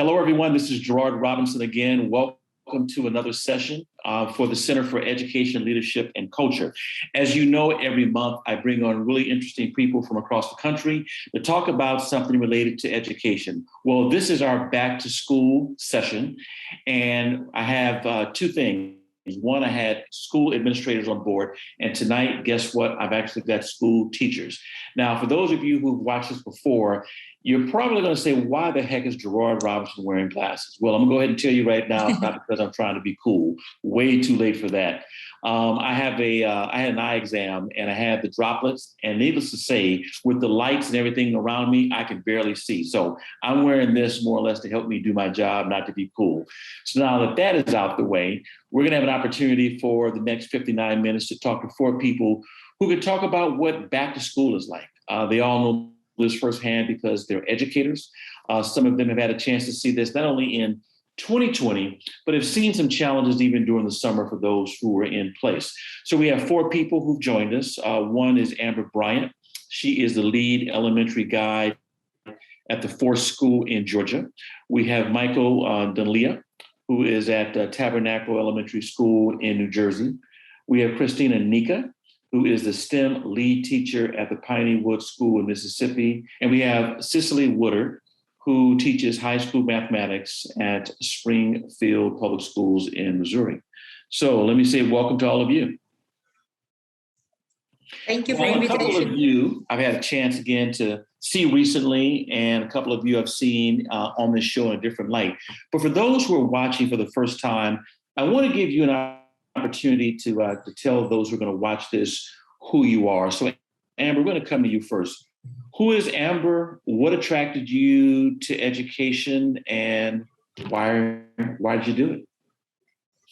Hello, everyone. This is Gerard Robinson again. Welcome to another session for the Center for Education, Leadership, and Culture. As you know, every month I bring on really interesting people from across the country to talk about something related to education. Well, this is our back to school session, and I have two things. One, I had school administrators on board, and tonight, guess what? I've actually got school teachers. Now, for those of you who've watched this before, you're probably going to say, why the heck is Gerard Robinson wearing glasses? Well, I'm going to go ahead and tell you right now, it's not because I'm trying to be cool. Way too late for that. I had an eye exam and I had the droplets, and needless to say, with the lights and everything around me, I could barely see. So I'm wearing this more or less to help me do my job, not to be cool. So now that that is out the way, we're going to have an opportunity for the next 59 minutes to talk to four people who could talk about what back to school is like. They all know this firsthand because they're educators. Some of them have had a chance to see this not only in 2020, but have seen some challenges even during the summer for those who were in place. So we have four people who've joined us. One is Amber Bryant. She is the lead elementary guide at the Force School in Georgia. We have Michael Dunlia, who is at Tabernacle Elementary School in New Jersey. We have Christina Nika, who is the STEM lead teacher at the Piney Wood School in Mississippi. And we have Sicily Woodard, who teaches high school mathematics at Springfield Public Schools in Missouri. So let me say welcome to all of you. Thank you for the invitation. A couple of you I've had a chance again to see recently, and a couple of you I've seen on this show in a different light. But for those who are watching for the first time, I want to give you an opportunity to tell those who are going to watch this who you are. So Amber, we're going to come to you first. Who is Amber? What attracted you to education, and why did you do it?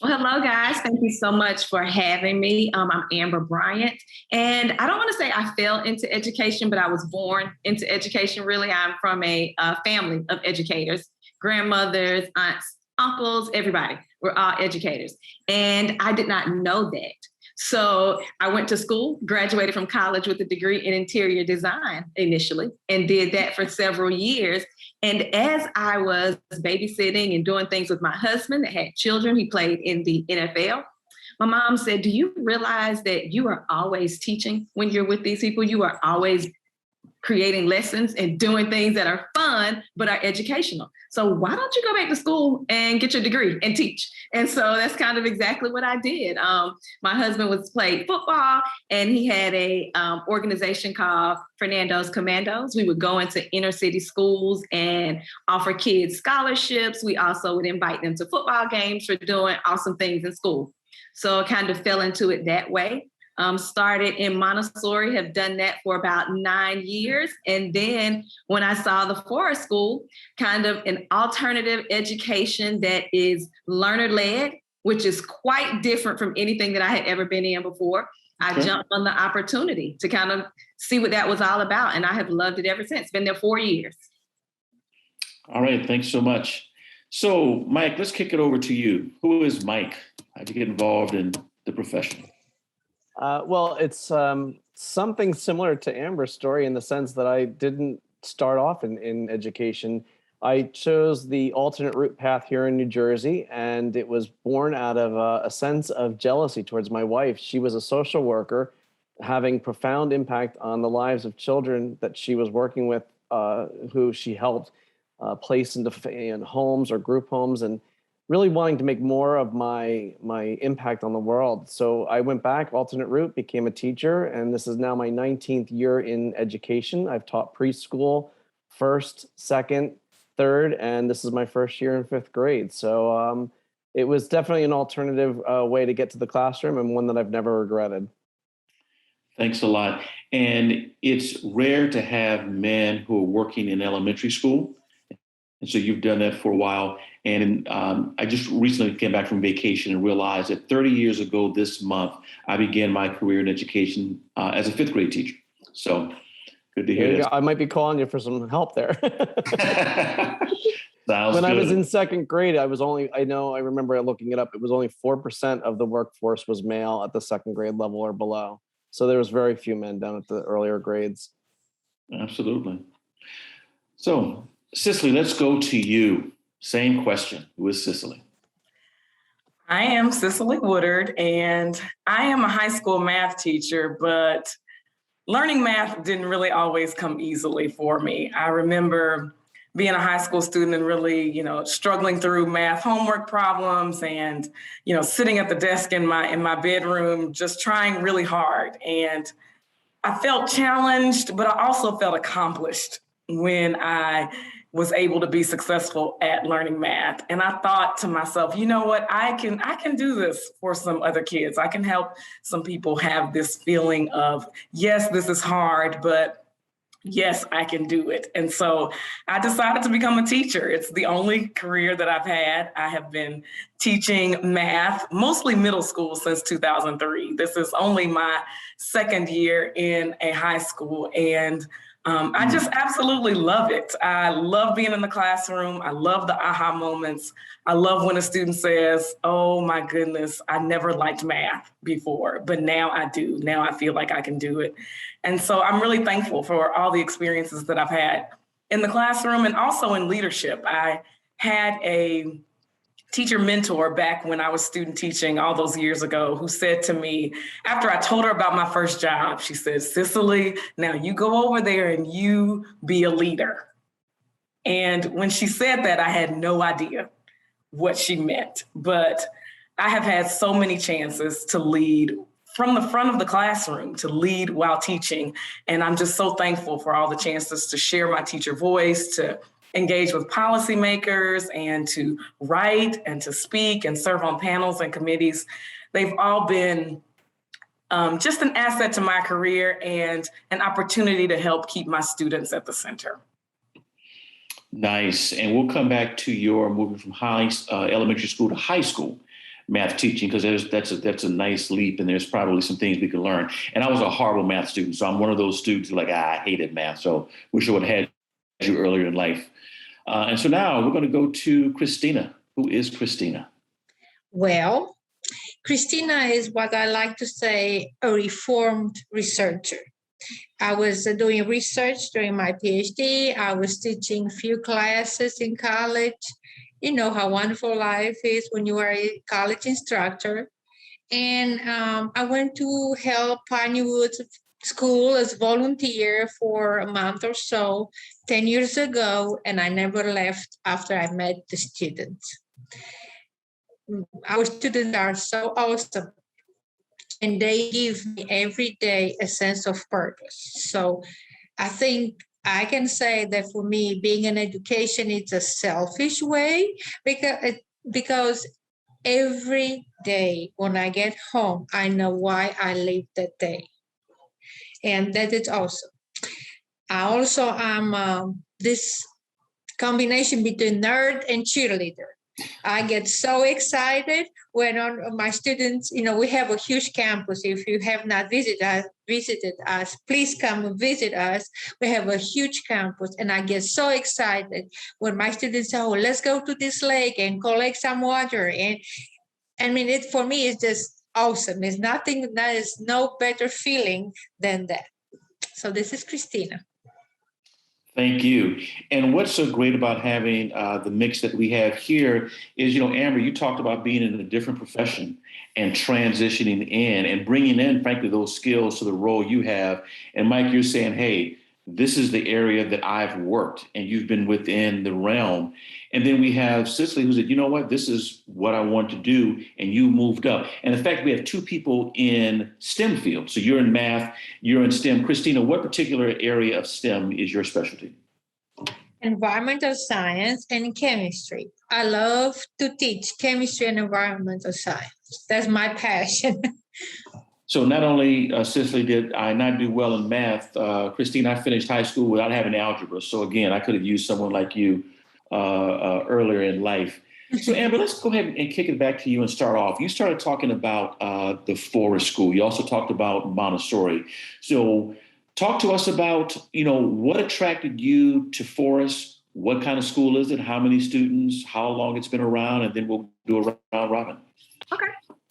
Well, hello, guys. Thank you so much for having me. I'm Amber Bryant, and I don't want to say I fell into education, but I was born into education, really. I'm from a family of educators, grandmothers, aunts, uncles, everybody. We're all educators, and I did not know that. So I went to school, graduated from college with a degree in interior design initially, and did that for several years. And as I was babysitting and doing things with my husband that had children, he played in the NFL. My mom said, do you realize that you are always teaching when you're with these people? You are always creating lessons and doing things that are fun, but are educational. So why don't you go back to school and get your degree and teach? And so that's kind of exactly what I did. My husband played football, and he had a organization called Fernando's Commandos. We would go into inner city schools and offer kids scholarships. We also would invite them to football games for doing awesome things in school. So I kind of fell into it that way. Started in Montessori, have done that for about 9 years. And then when I saw the Forest School, kind of an alternative education that is learner-led, which is quite different from anything that I had ever been in before, I jumped on the opportunity to kind of see what that was all about. And I have loved it ever since. Been there 4 years. All right, thanks so much. So Mike, let's kick it over to you. Who is Mike? How did you get involved in the profession? Well, it's something similar to Amber's story in the sense that I didn't start off in education. I chose the alternate route path here in New Jersey, and it was born out of a sense of jealousy towards my wife. She was a social worker, having profound impact on the lives of children that she was working with, who she helped place in homes or group homes, and really wanting to make more of my impact on the world. So I went back, alternate route, became a teacher, and this is now my 19th year in education. I've taught preschool, first, second, third, and this is my first year in fifth grade. So it was definitely an alternative way to get to the classroom, and one that I've never regretted. Thanks a lot. And it's rare to have men who are working in elementary school. And so you've done that for a while. And I just recently came back from vacation and realized that 30 years ago this month, I began my career in education as a fifth grade teacher. So good to hear that. I might be calling you for some help there. Sounds when good. I was in second grade, I remember looking it up. It was only 4% of the workforce was male at the second grade level or below. So there was very few men down at the earlier grades. Absolutely. So Sicily, let's go to you. Same question. Who is Sicily? I am Cicely Woodard, and I am a high school math teacher, but learning math didn't really always come easily for me. I remember being a high school student and really, struggling through math homework problems and, sitting at the desk in my bedroom, just trying really hard. And I felt challenged, but I also felt accomplished when I was able to be successful at learning math. And I thought to myself, you know what, I can do this for some other kids. I can help some people have this feeling of, yes, this is hard, but yes, I can do it. And so I decided to become a teacher. It's the only career that I've had. I have been teaching math, mostly middle school, since 2003. This is only my second year in a high school. And I just absolutely love it. I love being in the classroom. I love the aha moments. I love when a student says, oh my goodness, I never liked math before, but now I do. Now I feel like I can do it. And so I'm really thankful for all the experiences that I've had in the classroom and also in leadership. I had a teacher mentor back when I was student teaching all those years ago who said to me, after I told her about my first job, she said, Cicely, now you go over there and you be a leader. And when she said that, I had no idea what she meant, but I have had so many chances to lead from the front of the classroom, to lead while teaching. And I'm just so thankful for all the chances to share my teacher voice, to engage with policymakers, and to write and to speak and serve on panels and committees. They've all been just an asset to my career and an opportunity to help keep my students at the center. Nice. And we'll come back to your moving from elementary school to high school math teaching, because that's a nice leap, and there's probably some things we can learn. And I was a horrible math student, so I'm one of those students who I hated math. So wish I would have had you earlier in life. And so now we're going to go to Christina. Who is Christina? Well, Christina is what I like to say, a reformed researcher. I was doing research during my PhD. I was teaching a few classes in college. You know how wonderful life is when you are a college instructor. And I went to help Pinewood School as volunteer for a month or so 10 years ago, and I never left after I met the students. Our students are so awesome, and they give me every day a sense of purpose. So I think I can say that for me, being in education, it's a selfish way because every day when I get home, I know why I lived that day. And that is awesome. I also am this combination between nerd and cheerleader. I get so excited when my students, we have a huge campus. If you have not visited us, please come and visit us. We have a huge campus, and I get so excited when my students say, oh, let's go to this lake and collect some water. And I mean, for me, it's just awesome. There's nothing, that is no better feeling than that. So this is Christina. Thank you. And what's so great about having the mix that we have here is, Amber, you talked about being in a different profession and transitioning in and bringing in, frankly, those skills to the role you have. And Mike, you're saying, hey, this is the area that I've worked, and you've been within the realm. And then we have Cicely, who said, you know what, this is what I want to do, and you moved up. And in fact, we have two people in STEM fields. So you're in math, you're in STEM. Christina, what particular area of STEM is your specialty? Environmental science and chemistry. I love to teach chemistry and environmental science. That's my passion. So not only, Cicely, did I not do well in math, Christina, I finished high school without having algebra. So again, I could have used someone like you earlier in life. So Amber, let's go ahead and kick it back to you and start off. You started talking about the Forest School. You also talked about Montessori. So talk to us about, what attracted you to Forest? What kind of school is it? How many students? How long it's been around? And then we'll do a round robin. Okay.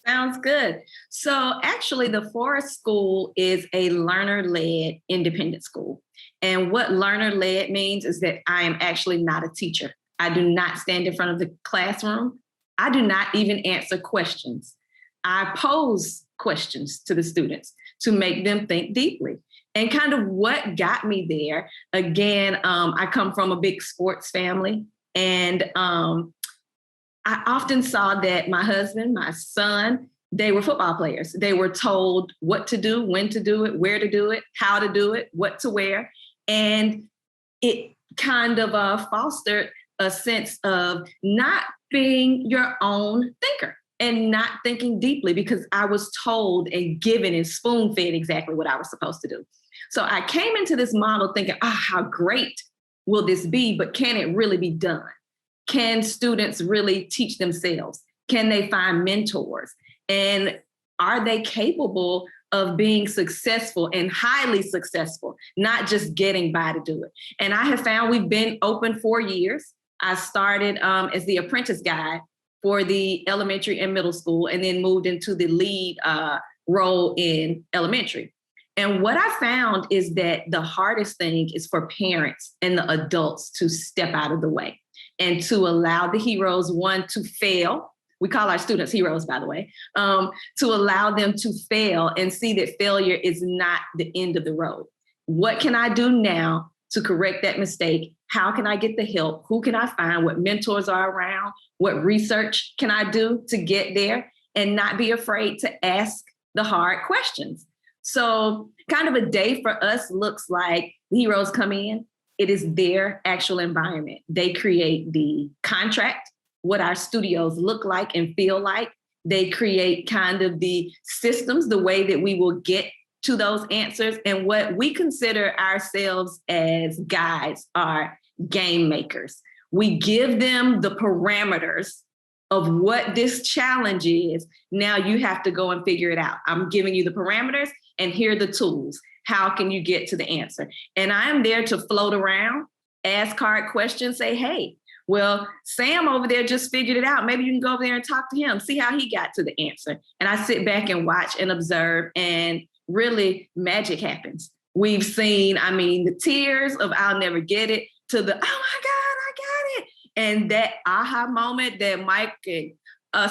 Sounds good. So actually, the Forest School is a learner-led independent school. And what learner-led means is that I am actually not a teacher. I do not stand in front of the classroom. I do not even answer questions. I pose questions to the students to make them think deeply. And kind of what got me there, again, I come from a big sports family, and I often saw that my husband, my son, they were football players. They were told what to do, when to do it, where to do it, how to do it, what to wear. And it kind of fostered a sense of not being your own thinker and not thinking deeply, because I was told and given and spoon-fed exactly what I was supposed to do. So I came into this model thinking, how great will this be? But can it really be done? Can students really teach themselves? Can they find mentors? And are they capable of being successful and highly successful, not just getting by to do it? And I have found we've been open 4 years. I started as the apprentice guide for the elementary and middle school, and then moved into the lead role in elementary. And what I found is that the hardest thing is for parents and the adults to step out of the way and to allow the heroes, one, to fail. We call our students heroes, by the way, to allow them to fail and see that failure is not the end of the road. What can I do now to correct that mistake? How can I get the help? Who can I find? What mentors are around? What research can I do to get there? And not be afraid to ask the hard questions. So kind of a day for us looks like the heroes come in. It is their actual environment. They create the contract, what our studios look like and feel like. They create kind of the systems, the way that we will get to those answers. And what we consider ourselves as guides are game makers. We give them the parameters of what this challenge is. Now you have to go and figure it out. I'm giving you the parameters, and here are the tools. How can you get to the answer? And I'm there to float around, ask hard questions, say, hey, well, Sam over there just figured it out. Maybe you can go over there and talk to him, see how he got to the answer. And I sit back and watch and observe, and really magic happens. We've seen, the tears of I'll never get it to the, oh my God, I got it. And that aha moment that Mike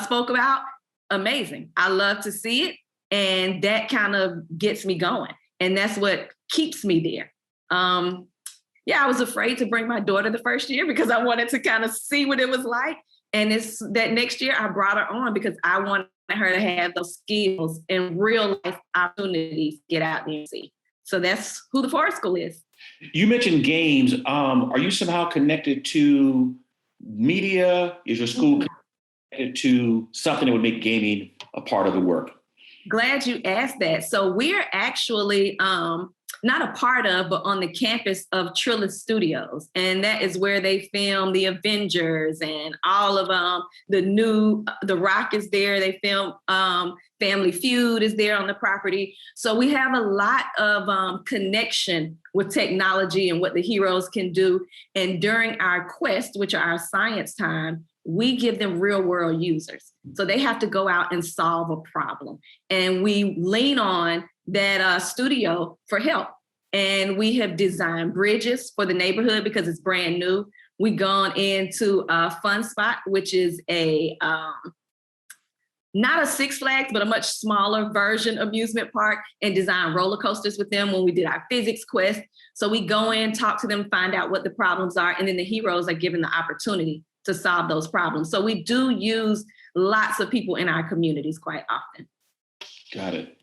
spoke about, amazing. I love to see it. And that kind of gets me going. And that's what keeps me there. I was afraid to bring my daughter the first year because I wanted to kind of see what it was like. And it's that next year I brought her on because I wanted her to have those skills and real life opportunities to get out there and see. So that's who the Forest School is. You mentioned games. Are you somehow connected to media? Is your school connected to something that would make gaming a part of the work? Glad you asked that. So we're actually not a part of, but on the campus of Trillis Studios. And that is where they film The Avengers and all of The Rock is there. They film Family Feud is there on the property. So we have a lot of connection with technology and what the heroes can do. And during our quest, which are our science time, we give them real world users. So they have to go out and solve a problem. And we lean on that studio for help. And we have designed bridges for the neighborhood because it's brand new. We've gone into Fun Spot, which is not a Six Flags, but a much smaller version amusement park, and design roller coasters with them when we did our physics quest. So we go in, talk to them, find out what the problems are, and then the heroes are given the opportunity to solve those problems. So we do use lots of people in our communities quite often. Got it.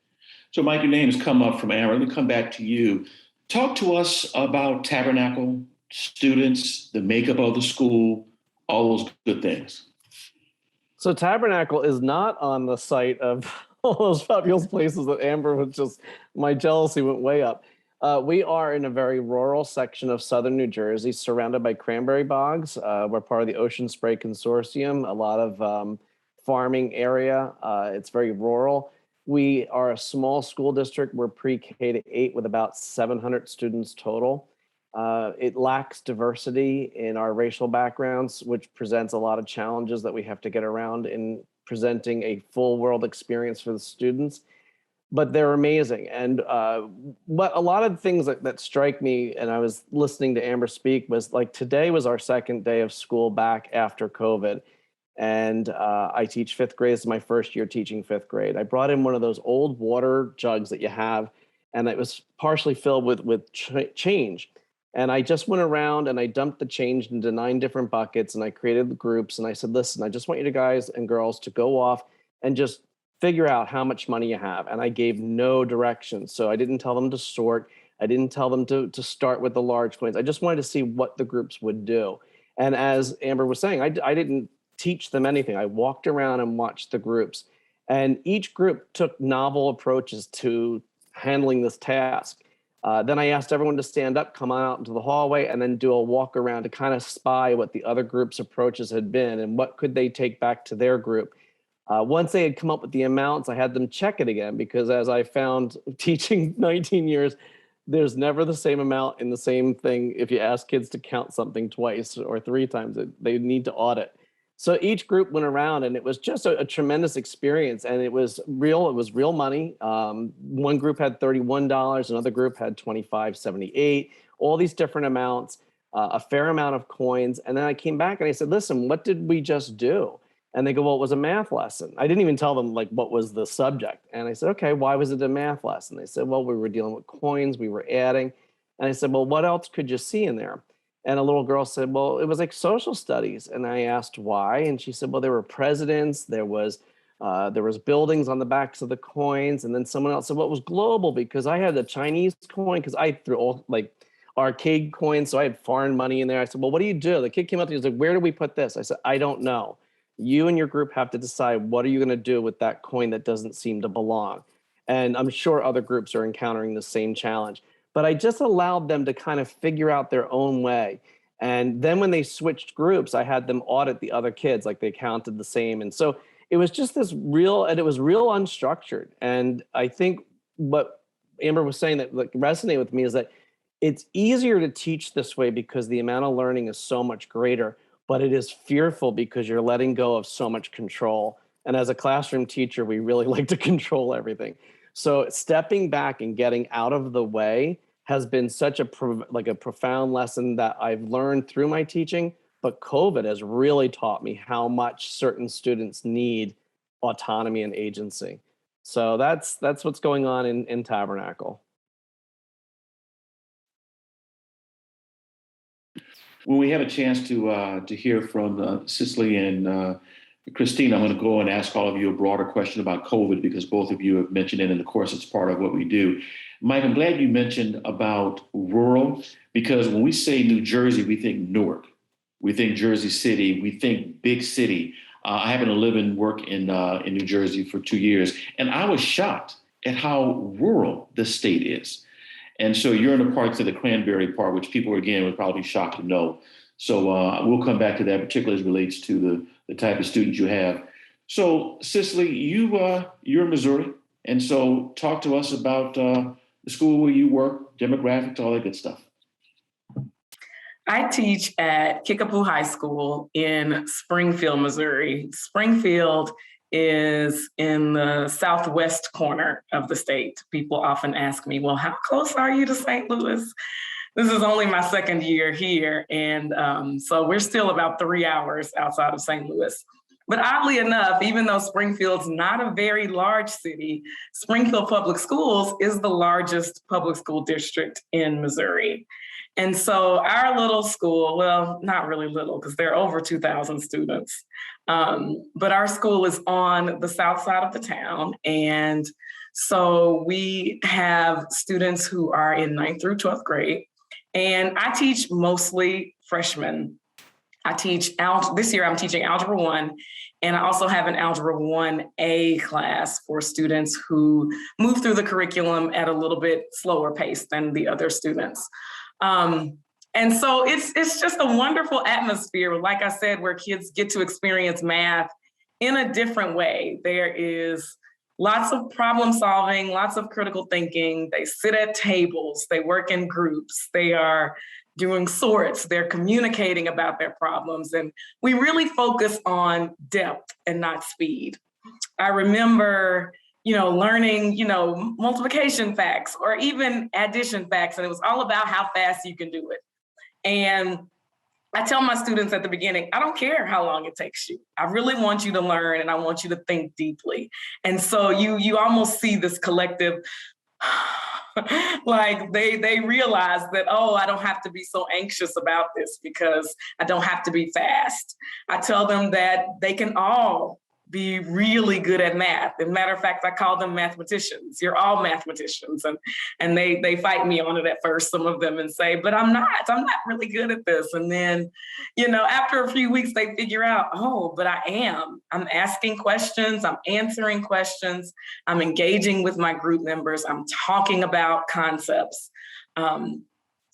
So Mike, your name has come up from Aaron. Let me come back to you. Talk to us about Tabernacle, students, the makeup of the school, all those good things. So Tabernacle is not on the site of all those fabulous places that Amber was just, my jealousy went way up. We are in a very rural section of southern New Jersey, surrounded by cranberry bogs. We're part of the Ocean Spray Consortium, a lot of farming area. It's very rural. We are a small school district. We're pre-K to 8 with about 700 students total. It lacks diversity in our racial backgrounds, which presents a lot of challenges that we have to get around in presenting a full world experience for the students. but they're amazing. And what a lot of the things that strike me, and I was listening to Amber speak, was like today was our second day of school back after COVID. And I teach fifth grade. This is my first year teaching fifth grade. I brought in one of those old water jugs that you have, and it was partially filled with change. And I just went around and I dumped the change into 9 different buckets, and I created the groups. And I said, listen, I just want you guys and girls to go off and just figure out how much money you have. And I gave no directions. So I didn't tell them to sort. I didn't tell them to start with the large coins. I just wanted to see what the groups would do. And as Amber was saying, I didn't teach them anything. I walked around and watched the groups. And each group took novel approaches to handling this task. Then I asked everyone to stand up, come on out into the hallway, and then do a walk around to kind of spy what the other group's approaches had been and what could they take back to their group. Once they had come up with the amounts, I had them check it again, because as I found teaching 19 years, there's never the same amount in the same thing. If you ask kids to count something twice or 3 times, they need to audit. So each group went around, and it was just a tremendous experience, and it was real money. One group had $31, another group had $25.78, all these different amounts, a fair amount of coins. And then I came back and I said, listen, what did we just do? And they go, well, it was a math lesson. I didn't even tell them like what was the subject. And I said, okay, why was it a math lesson? They said, well, we were dealing with coins, we were adding. And I said, well, what else could you see in there? And a little girl said, well, it was like social studies. And I asked why. And she said, well, there were presidents, there was buildings on the backs of the coins. And then someone else said, well, it was global, because I had a Chinese coin, because I threw all like arcade coins. So I had foreign money in there. I said, well, what do you do? The kid came up to me and said, where do we put this? I said, I don't know. You and your group have to decide, what are you going to do with that coin that doesn't seem to belong? And I'm sure other groups are encountering the same challenge. But I just allowed them to kind of figure out their own way. And then when they switched groups, I had them audit the other kids, like they counted the same. And so it was just this real unstructured. And I think what Amber was saying that like resonated with me is that it's easier to teach this way because the amount of learning is so much greater, but it is fearful because you're letting go of so much control. And as a classroom teacher, we really like to control everything. So stepping back and getting out of the way has been such a profound lesson that I've learned through my teaching, but COVID has really taught me how much certain students need autonomy and agency. So that's what's going on in Tabernacle. When we have a chance to hear from Sicily and Christine, I'm going to go and ask all of you a broader question about COVID, because both of you have mentioned it, and of course it's part of what we do. Mike, I'm glad you mentioned about rural, because when we say New Jersey, we think Newark, we think Jersey City, we think big city. I happen to live and work in New Jersey for 2 years, and I was shocked at how rural the state is. And so you're in the parts of the Cranberry part, which people, again, would probably be shocked to know. So we'll come back to that, particularly as it relates to the type of students you have. So Sicily, you're in Missouri. And so talk to us about the school where you work, demographics, all that good stuff. I teach at Kickapoo High School in Springfield, Missouri. Springfield is in the southwest corner of the state. People often ask me, well, how close are you to St. Louis? This is only my second year here. And so we're still about 3 hours outside of St. Louis. But oddly enough, even though Springfield's not a very large city, Springfield Public Schools is the largest public school district in Missouri. And so our little school, well, not really little, because there are over 2,000 students, but our school is on the south side of the town. And so we have students who are in 9th through 12th grade. And I teach mostly freshmen. I teach this year I'm teaching Algebra 1, and I also have an Algebra 1A class for students who move through the curriculum at a little bit slower pace than the other students. And so it's just a wonderful atmosphere, like I said, where kids get to experience math in a different way. There is lots of problem solving, lots of critical thinking. They sit at tables, they work in groups, they are doing sorts, they're communicating about their problems. And we really focus on depth and not speed. I remember learning, multiplication facts or even addition facts. And it was all about how fast you can do it. And I tell my students at the beginning, I don't care how long it takes you. I really want you to learn and I want you to think deeply. And so you almost see this collective, like they realize that, oh, I don't have to be so anxious about this because I don't have to be fast. I tell them that they can all be really good at math. As a matter of fact, I call them mathematicians. You're all mathematicians. And they fight me on it at first, some of them, and say, but I'm not really good at this. And then, after a few weeks, they figure out, oh, but I am. I'm asking questions. I'm answering questions. I'm engaging with my group members. I'm talking about concepts.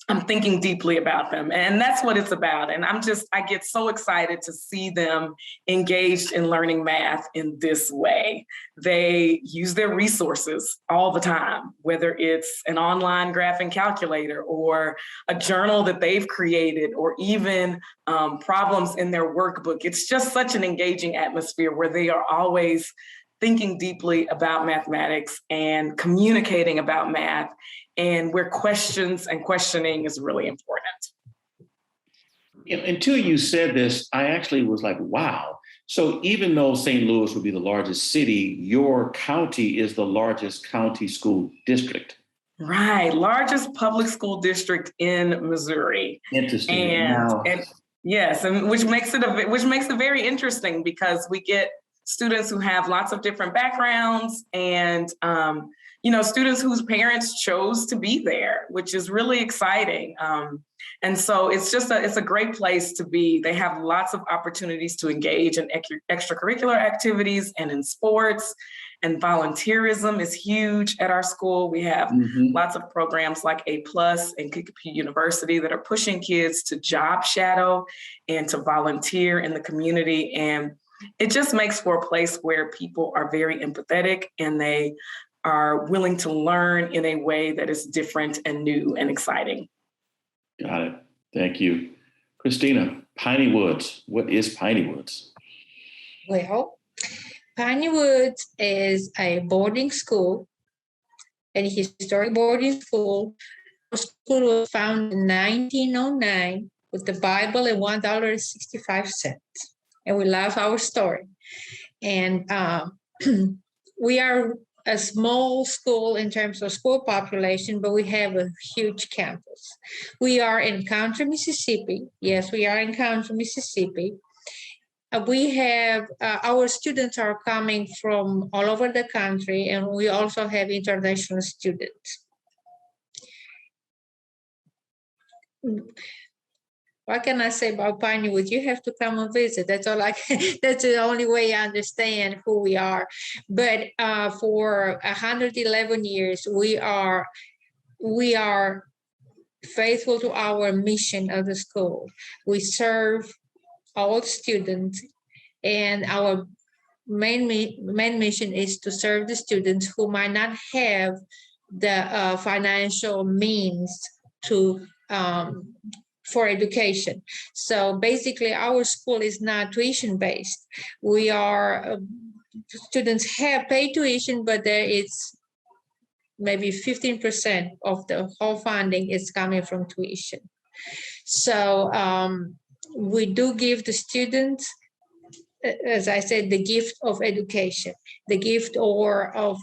I'm thinking deeply about them. And that's what it's about. And I get so excited to see them engaged in learning math in this way. They use their resources all the time, whether it's an online graphing calculator or a journal that they've created, or even problems in their workbook. It's just such an engaging atmosphere where they are always thinking deeply about mathematics and communicating about math, and where questions and questioning is really important. Until you said this, I actually was like, wow. So even though St. Louis would be the largest city, your county is the largest county school district. Right, largest public school district in Missouri. Interesting. And yes, and which makes it very interesting because we get students who have lots of different backgrounds and students whose parents chose to be there, which is really exciting. And so it's a great place to be. They have lots of opportunities to engage in extracurricular activities and in sports, and volunteerism is huge at our school. We have lots of programs like A+ and Kickapoo University that are pushing kids to job shadow and to volunteer in the community. And it just makes for a place where people are very empathetic and they are willing to learn in a way that is different and new and exciting. Got it. Thank you. Christina, Piney Woods. What is Piney Woods? Well, Piney Woods is a boarding school, a historic boarding school. The school was founded in 1909 with the Bible at $1.65. And we love our story. And we are a small school in terms of school population, but we have a huge campus. We are in Country, Mississippi. Yes, we are in Country, Mississippi. We have, our students are coming from all over the country, and we also have international students. What can I say about Piney Woods? You have to come and visit. That's all that's the only way I understand who we are. But for 111 years, we are faithful to our mission of the school. We serve all students, and our main mission is to serve the students who might not have the financial means to for education. So basically, our school is not tuition-based. We are, students have paid tuition, but there is maybe 15% of the whole funding is coming from tuition. So we do give the students, as I said, the gift of education, the gift of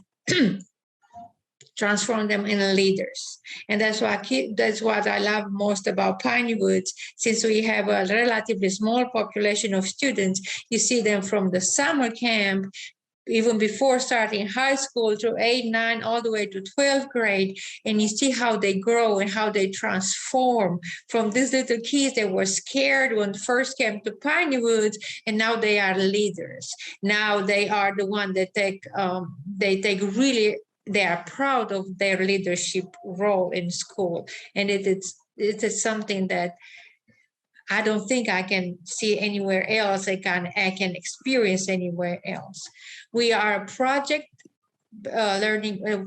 transform them into leaders. And that's what I love most about Piney Woods. Since we have a relatively small population of students, you see them from the summer camp, even before starting high school, through 8, 9, all the way to 12th grade. And you see how they grow and how they transform from these little kids that were scared when first came to Piney Woods, and now they are leaders. Now they are the one that they are proud of their leadership role in school. And it is something that I don't think I can see anywhere else. I can experience anywhere else. We are a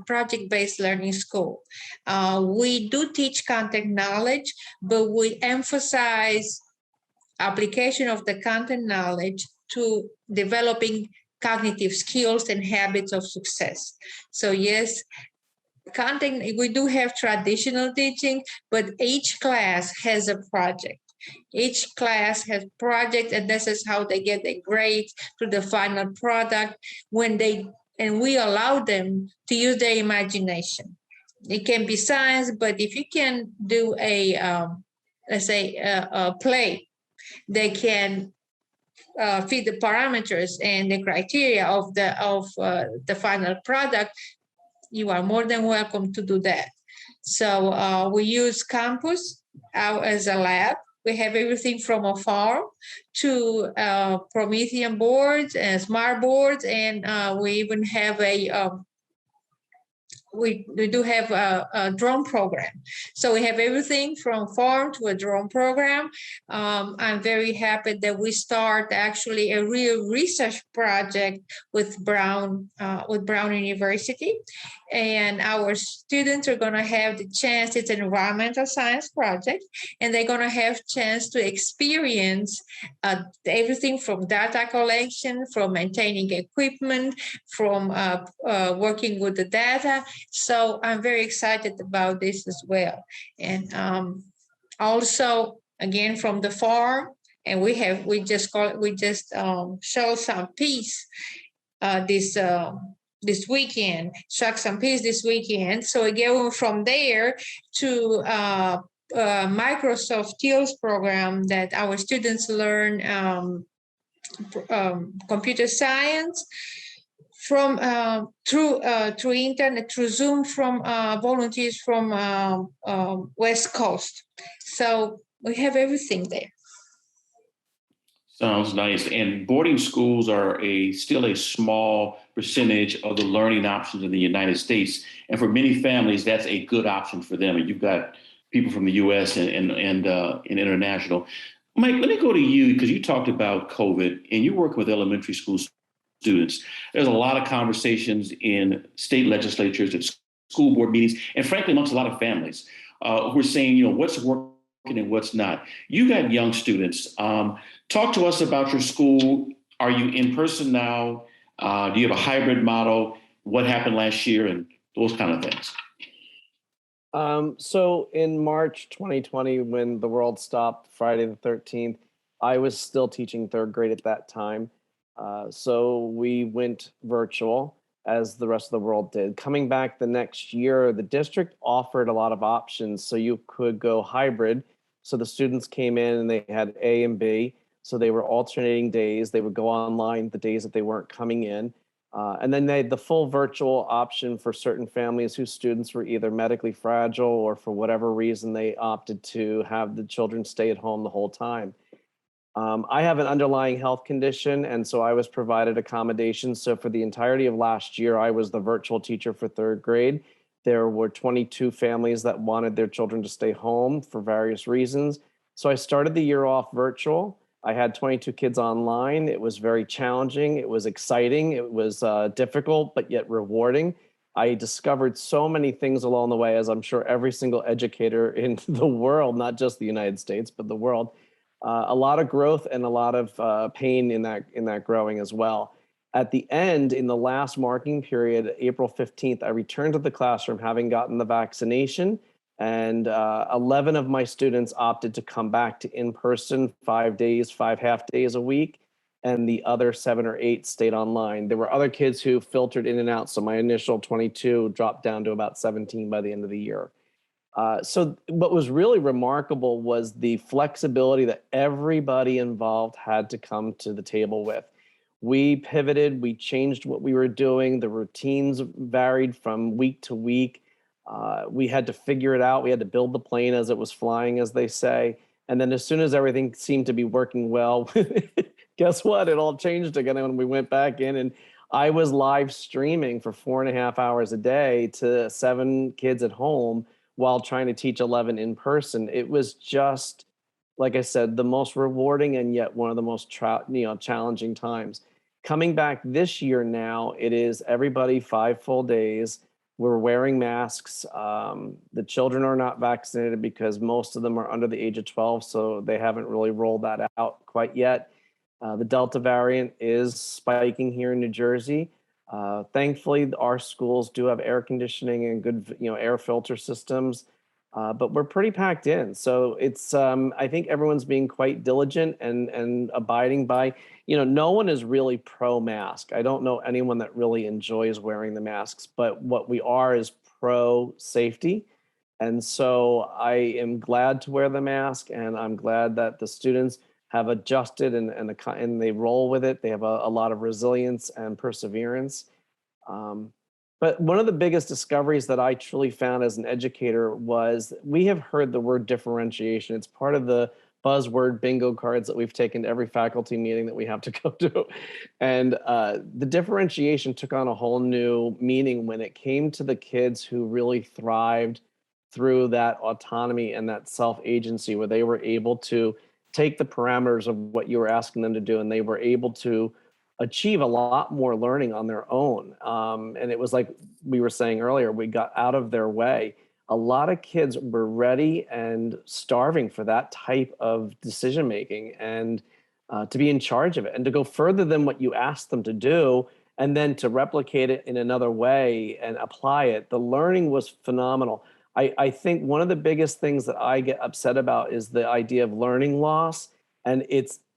project-based learning school. We do teach content knowledge, but we emphasize application of the content knowledge to developing cognitive skills and habits of success. So yes, content, we do have traditional teaching, but each class has a project. Each class has project, and this is how they get their grades to the final product and we allow them to use their imagination. It can be science, but if you can do let's say a play, they can fit the parameters and the criteria of the final product. You are more than welcome to do that. So we use campus as a lab. We have everything from a farm to Promethean boards and smart boards, and we even have we do have a drone program. So we have everything from farm to a drone program. I'm very happy that we start actually a real research project with Brown University. And our students are going to have the chance, it's an environmental science project, and they're going to have chance to experience everything from data collection, from maintaining equipment, from working with the data. So I'm very excited about this as well. And also, again, from the farm, and we just show some peas this weekend, struck some peas this weekend. So again, from there to Microsoft Skills program that our students learn computer science from through internet, through Zoom, from volunteers from West Coast. So we have everything there. Sounds nice. And boarding schools are still a small percentage of the learning options in the United States. And for many families, that's a good option for them. And you've got people from the U.S. and international. Mike, let me go to you, because you talked about COVID and you work with elementary school students. There's a lot of conversations in state legislatures, at school board meetings, and frankly, amongst a lot of families who are saying, what's working and what's not. You got young students. Talk to us about your school. Are you in person now? Do you have a hybrid model? What happened last year and those kind of things? So in March 2020, when the world stopped, Friday the 13th, I was still teaching third grade at that time. So we went virtual, as the rest of the world did. Coming back the next year, the district offered a lot of options. So you could go hybrid. So the students came in and they had A and B. So they were alternating days. They would go online the days that they weren't coming in. And then they had the full virtual option for certain families whose students were either medically fragile or for whatever reason they opted to have the children stay at home the whole time. I have an underlying health condition, and so I was provided accommodations. So for the entirety of last year, I was the virtual teacher for third grade. There were 22 families that wanted their children to stay home for various reasons. So I started the year off virtual. I had 22 kids online. It was very challenging. It was exciting. It was difficult, but yet rewarding. I discovered so many things along the way, as I'm sure every single educator in the world, not just the United States, but the world. A lot of growth and a lot of pain in that growing as well. At the end, in the last marking period, April 15th, I returned to the classroom having gotten the vaccination, and 11 of my students opted to come back to in-person 5 days, 5 half days a week, and the other 7 or 8 stayed online. There were other kids who filtered in and out, so my initial 22 dropped down to about 17 by the end of the year. So what was really remarkable was the flexibility that everybody involved had to come to the table with. We pivoted, we changed what we were doing. The routines varied from week to week. We had to figure it out. We had to build the plane as it was flying, as they say. And then as soon as everything seemed to be working well, guess what? It all changed again when we went back in. And I was live streaming for 4.5 hours a day to 7 kids at home while trying to teach 11 in person. It was just, like I said, the most rewarding and yet one of the most challenging times. Coming back this year now, it is everybody 5 full days. We're wearing masks. The children are not vaccinated because most of them are under the age of 12, so they haven't really rolled that out quite yet. The Delta variant is spiking here in New Jersey. Thankfully, our schools do have air conditioning and good, air filter systems, but we're pretty packed in. So it's, I think everyone's being quite diligent and abiding by, no one is really pro mask. I don't know anyone that really enjoys wearing the masks, but what we are is pro safety. And so I am glad to wear the mask, and I'm glad that the students have adjusted and they roll with it. They have a lot of resilience and perseverance. But one of the biggest discoveries that I truly found as an educator was we have heard the word differentiation. It's part of the buzzword bingo cards that we've taken to every faculty meeting that we have to go to. And the differentiation took on a whole new meaning when it came to the kids who really thrived through that autonomy and that self-agency, where they were able to take the parameters of what you were asking them to do, and they were able to achieve a lot more learning on their own. And it was like we were saying earlier, we got out of their way. A lot of kids were ready and starving for that type of decision making, and to be in charge of it and to go further than what you asked them to do, and then to replicate it in another way and apply it. The learning was phenomenal. I think one of the biggest things that I get upset about is the idea of learning loss, and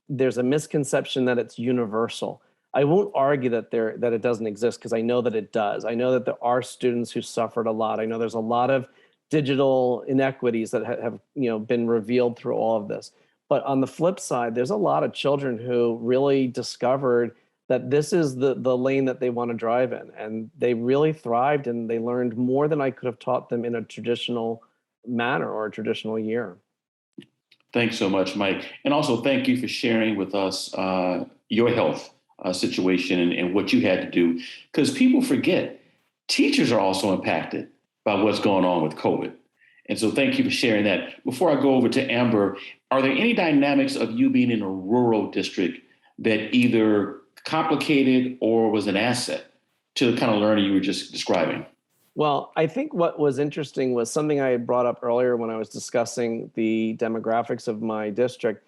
there's a misconception that it's universal. I won't argue that it doesn't exist, because I know that it does. I know that there are students who suffered a lot. I know there's a lot of digital inequities that have been revealed through all of this. But on the flip side, there's a lot of children who really discovered that this is the lane that they want to drive in, and they really thrived, and they learned more than I could have taught them in a traditional manner or a traditional year. Thanks so much, Mike. And also thank you for sharing with us your health situation and what you had to do, because people forget teachers are also impacted by what's going on with COVID. And so thank you for sharing that. Before I go over to Amber, are there any dynamics of you being in a rural district that either complicated or was an asset to the kind of learning you were just describing? Well, I think what was interesting was something I had brought up earlier when I was discussing the demographics of my district.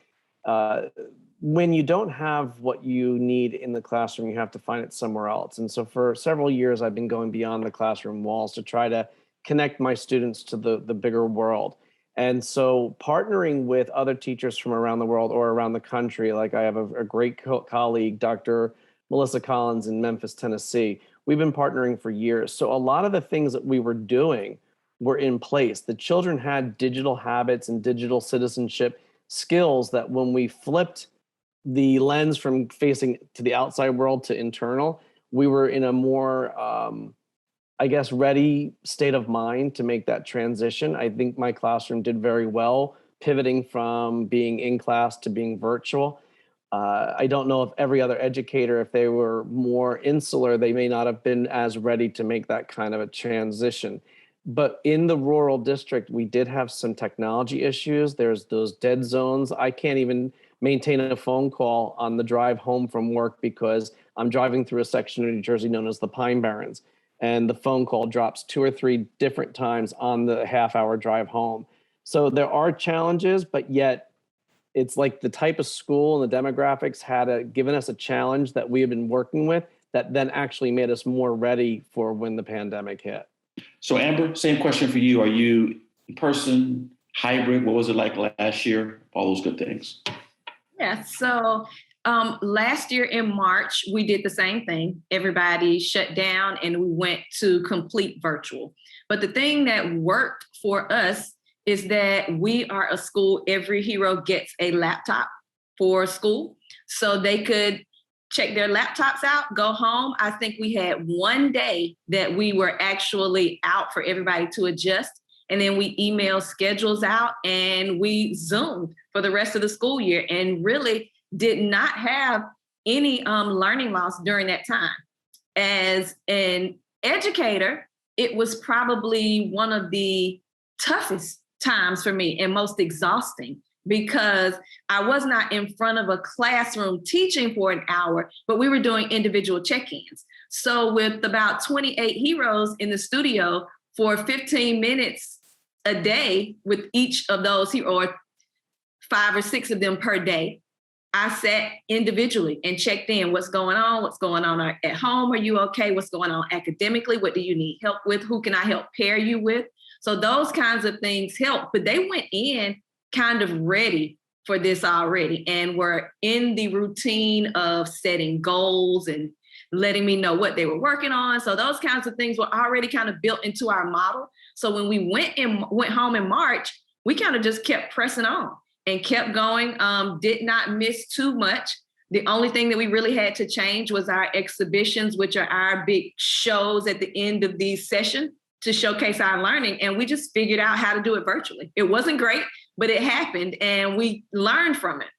When you don't have what you need in the classroom, you have to find it somewhere else. And so for several years, I've been going beyond the classroom walls to try to connect my students to the bigger world. And so partnering with other teachers from around the world or around the country, like I have a great colleague, Dr. Melissa Collins in Memphis, Tennessee. We've been partnering for years. So a lot of the things that we were doing were in place. The children had digital habits and digital citizenship skills that when we flipped the lens from facing to the outside world to internal, we were in a more, ready state of mind to make that transition. I think my classroom did very well, pivoting from being in class to being virtual. I don't know if every other educator, if they were more insular, they may not have been as ready to make that kind of a transition. But in the rural district, we did have some technology issues. There's those dead zones. I can't even maintain a phone call on the drive home from work because I'm driving through a section of New Jersey known as the Pine Barrens, and the phone call drops 2 or 3 different times on the half-hour drive home. So there are challenges, but yet it's like the type of school and the demographics had given us a challenge that we have been working with that then actually made us more ready for when the pandemic hit. So Amber, same question for you. Are you in person, hybrid? What was it like last year? All those good things. Yeah, so last year in March, we did the same thing. Everybody shut down and we went to complete virtual. But the thing that worked for us is that we are a school, every hero gets a laptop for school. So they could check their laptops out, go home. I think we had one day that we were actually out for everybody to adjust. And then we emailed schedules out and we Zoomed for the rest of the school year and really did not have any learning loss during that time. As an educator, it was probably one of the toughest times for me and most exhausting because I was not in front of a classroom teaching for an hour, but we were doing individual check-ins. So with about 28 heroes in the studio for 15 minutes a day with each of those heroes, or 5 or 6 of them per day, I sat individually and checked in. What's going on? What's going on at home? Are you okay? What's going on academically? What do you need help with? Who can I help pair you with? So those kinds of things help. But they went in kind of ready for this already and were in the routine of setting goals and letting me know what they were working on. So those kinds of things were already kind of built into our model. So when we went home in March, we kind of just kept pressing on and kept going, did not miss too much. The only thing that we really had to change was our exhibitions, which are our big shows at the end of the session to showcase our learning. And we just figured out how to do it virtually. It wasn't great, but it happened and we learned from it.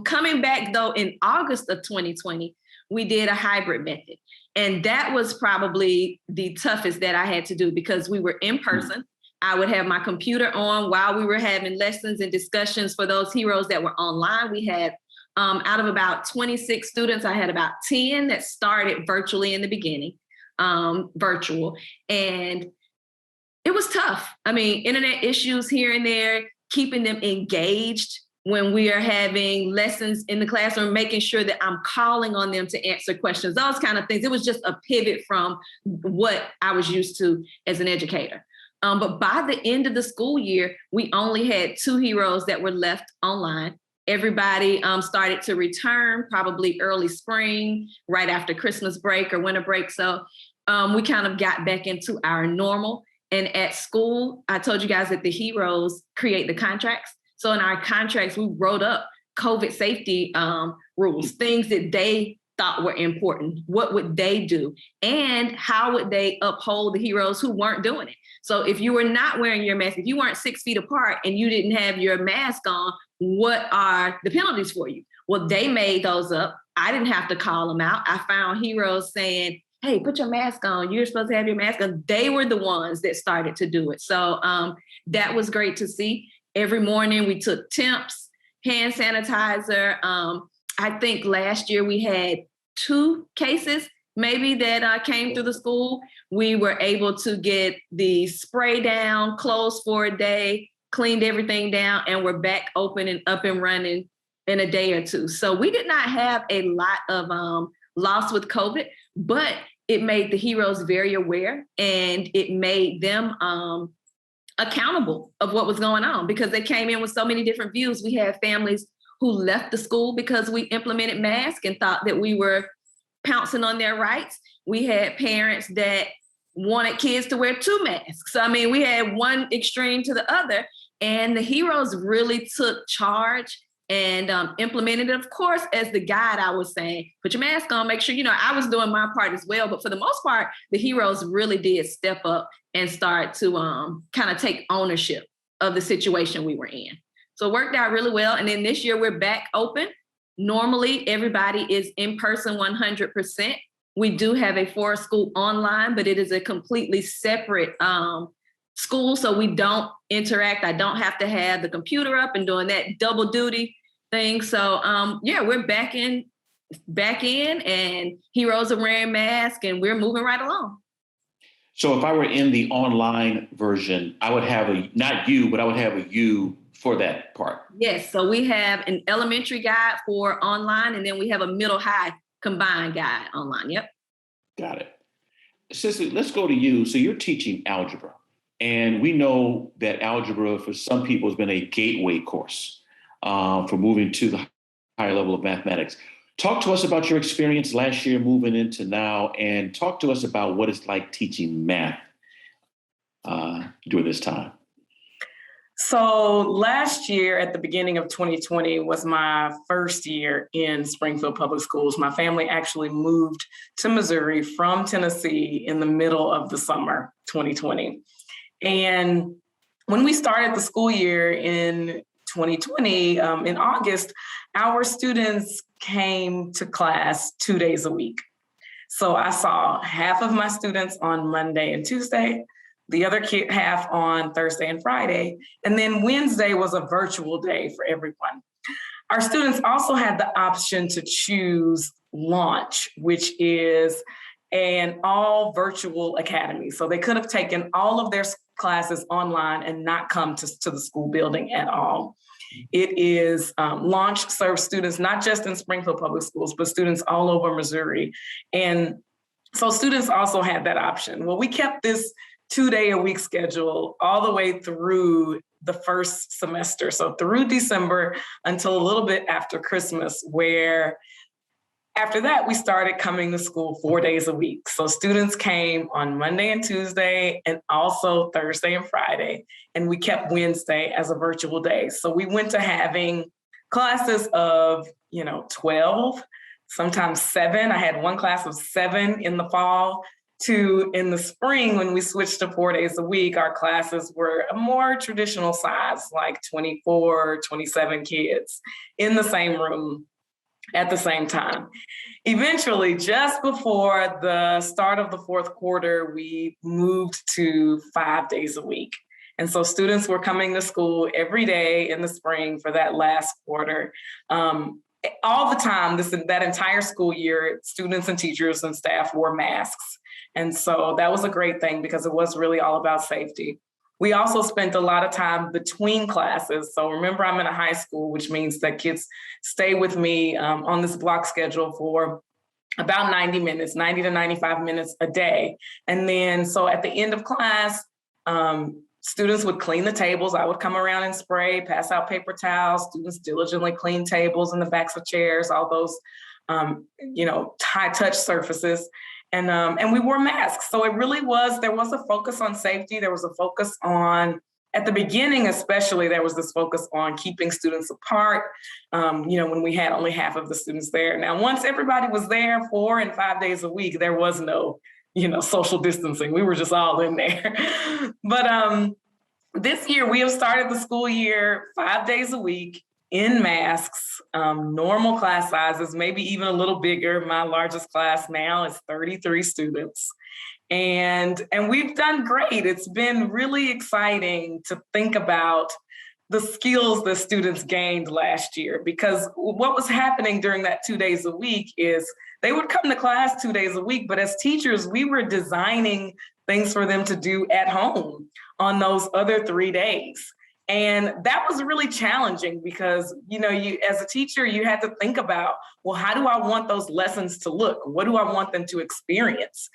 Coming back though, in August of 2020, we did a hybrid method. And that was probably the toughest that I had to do because we were in person. I would have my computer on while we were having lessons and discussions for those heroes that were online. We had, out of about 26 students, I had about 10 that started virtually in the beginning, virtual. And it was tough. I mean, internet issues here and there, keeping them engaged when we are having lessons in the classroom, making sure that I'm calling on them to answer questions, those kind of things. It was just a pivot from what I was used to as an educator. But by the end of the school year, we only had 2 heroes that were left online. Everybody started to return probably early spring, right after Christmas break or winter break. So we kind of got back into our normal. And at school, I told you guys that the heroes create the contracts. So in our contracts, we wrote up COVID safety rules, things that they thought were important. What would they do? And how would they uphold the heroes who weren't doing it? So if you were not wearing your mask, if you weren't 6 feet apart and you didn't have your mask on, what are the penalties for you? Well, they made those up. I didn't have to call them out. I found heroes saying, hey, put your mask on. You're supposed to have your mask on. They were the ones that started to do it. So that was great to see. Every morning we took temps, hand sanitizer. I think last year we had 2 cases maybe that came through the school. We were able to get the spray down, closed for a day, cleaned everything down, and we're back open and up and running in a day or 2. So we did not have a lot of loss with COVID, but it made the heroes very aware and it made them accountable of what was going on because they came in with so many different views. We had families who left the school because we implemented masks and thought that we were pouncing on their rights. We had parents that wanted kids to wear 2 masks. So, I mean, we had one extreme to the other, and the heroes really took charge and implemented it. Of course, as the guide, I was saying, put your mask on, make sure, I was doing my part as well. But for the most part, the heroes really did step up and start to kind of take ownership of the situation we were in. So it worked out really well. And then this year we're back open. Normally, everybody is in person 100%. We do have a forest school online, but it is a completely separate school. So we don't interact. I don't have to have the computer up and doing that double duty thing. So we're back in and heroes are wearing masks and we're moving right along. So if I were in the online version, I would have not you, but I would have a you for that part. Yes. So we have an elementary guide for online, and then we have a middle high combined guide online. Yep. Got it. Sicily, let's go to you. So you're teaching algebra, and we know that algebra for some people has been a gateway course for moving to the higher level of mathematics. Talk to us about your experience last year moving into now, and talk to us about what it's like teaching math during this time. So last year at the beginning of 2020 was my first year in Springfield Public Schools. My family actually moved to Missouri from Tennessee in the middle of the summer 2020. And when we started the school year in 2020, in August, our students came to class 2 days a week. So I saw half of my students on Monday and Tuesday, the other half on Thursday and Friday, and then Wednesday was a virtual day for everyone. Our students also had the option to choose Launch, which is an all virtual academy. So they could have taken all of their classes online and not come to the school building at all. It is launch serves students, not just in Springfield Public Schools, but students all over Missouri. And so students also had that option. Well, we kept this 2-day-a-week schedule all the way through the first semester. So through December until a little bit after Christmas, where after that, we started coming to school 4 days a week. So students came on Monday and Tuesday and also Thursday and Friday. And we kept Wednesday as a virtual day. So we went to having classes of, 12, sometimes 7. I had one class of 7 in the fall. To in the spring, when we switched to 4 days a week, our classes were a more traditional size, like 24, 27 kids in the same room at the same time. Eventually, just before the start of the fourth quarter, we moved to 5 days a week. And so students were coming to school every day in the spring for that last quarter. All the time, that entire school year, students and teachers and staff wore masks. And so that was a great thing because it was really all about safety. We also spent a lot of time between classes. So remember, I'm in a high school, which means that kids stay with me on this block schedule for about 90 to 95 minutes a day. And then, so at the end of class, students would clean the tables. I would come around and spray, pass out paper towels. Students diligently clean tables and the backs of chairs, all those, high touch surfaces. And we wore masks. So it really there was a focus on safety. There was a focus on, at the beginning especially, there was this focus on keeping students apart, when we had only half of the students there. Now, once everybody was there 4 and 5 days a week, there was no, social distancing. We were just all in there. But this year, we have started the school year 5 days a week in masks, normal class sizes, maybe even a little bigger. My largest class now is 33 students. And we've done great. It's been really exciting to think about the skills that students gained last year, because what was happening during that 2 days a week is they would come to class 2 days a week, but as teachers, we were designing things for them to do at home on those other 3 days. And that was really challenging because, you as a teacher, you had to think about, well, how do I want those lessons to look? What do I want them to experience?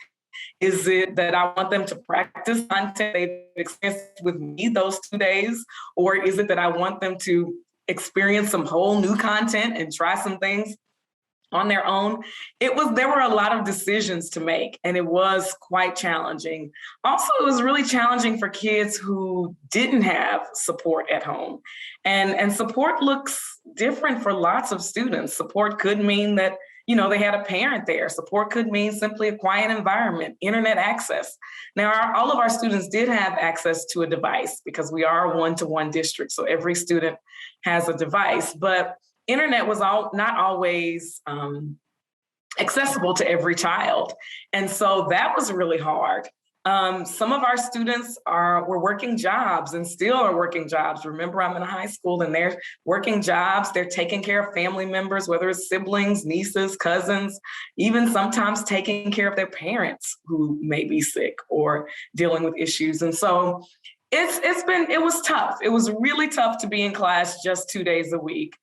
Is it that I want them to practice content they've experienced with me those 2 days? Or is it that I want them to experience some whole new content and try some things on their own? There were a lot of decisions to make, and it was quite challenging. Also, it was really challenging for kids who didn't have support at home. And support looks different for lots of students. Support could mean that, they had a parent there. Support could mean simply a quiet environment, internet access. Now, all of our students did have access to a device because we are a one-to-one district. So every student has a device, but internet was not always accessible to every child. And so that was really hard. Some of our students were working jobs and still are working jobs. Remember, I'm in a high school and they're working jobs. They're taking care of family members, whether it's siblings, nieces, cousins, even sometimes taking care of their parents who may be sick or dealing with issues. And so it was tough. It was really tough to be in class just 2 days a week.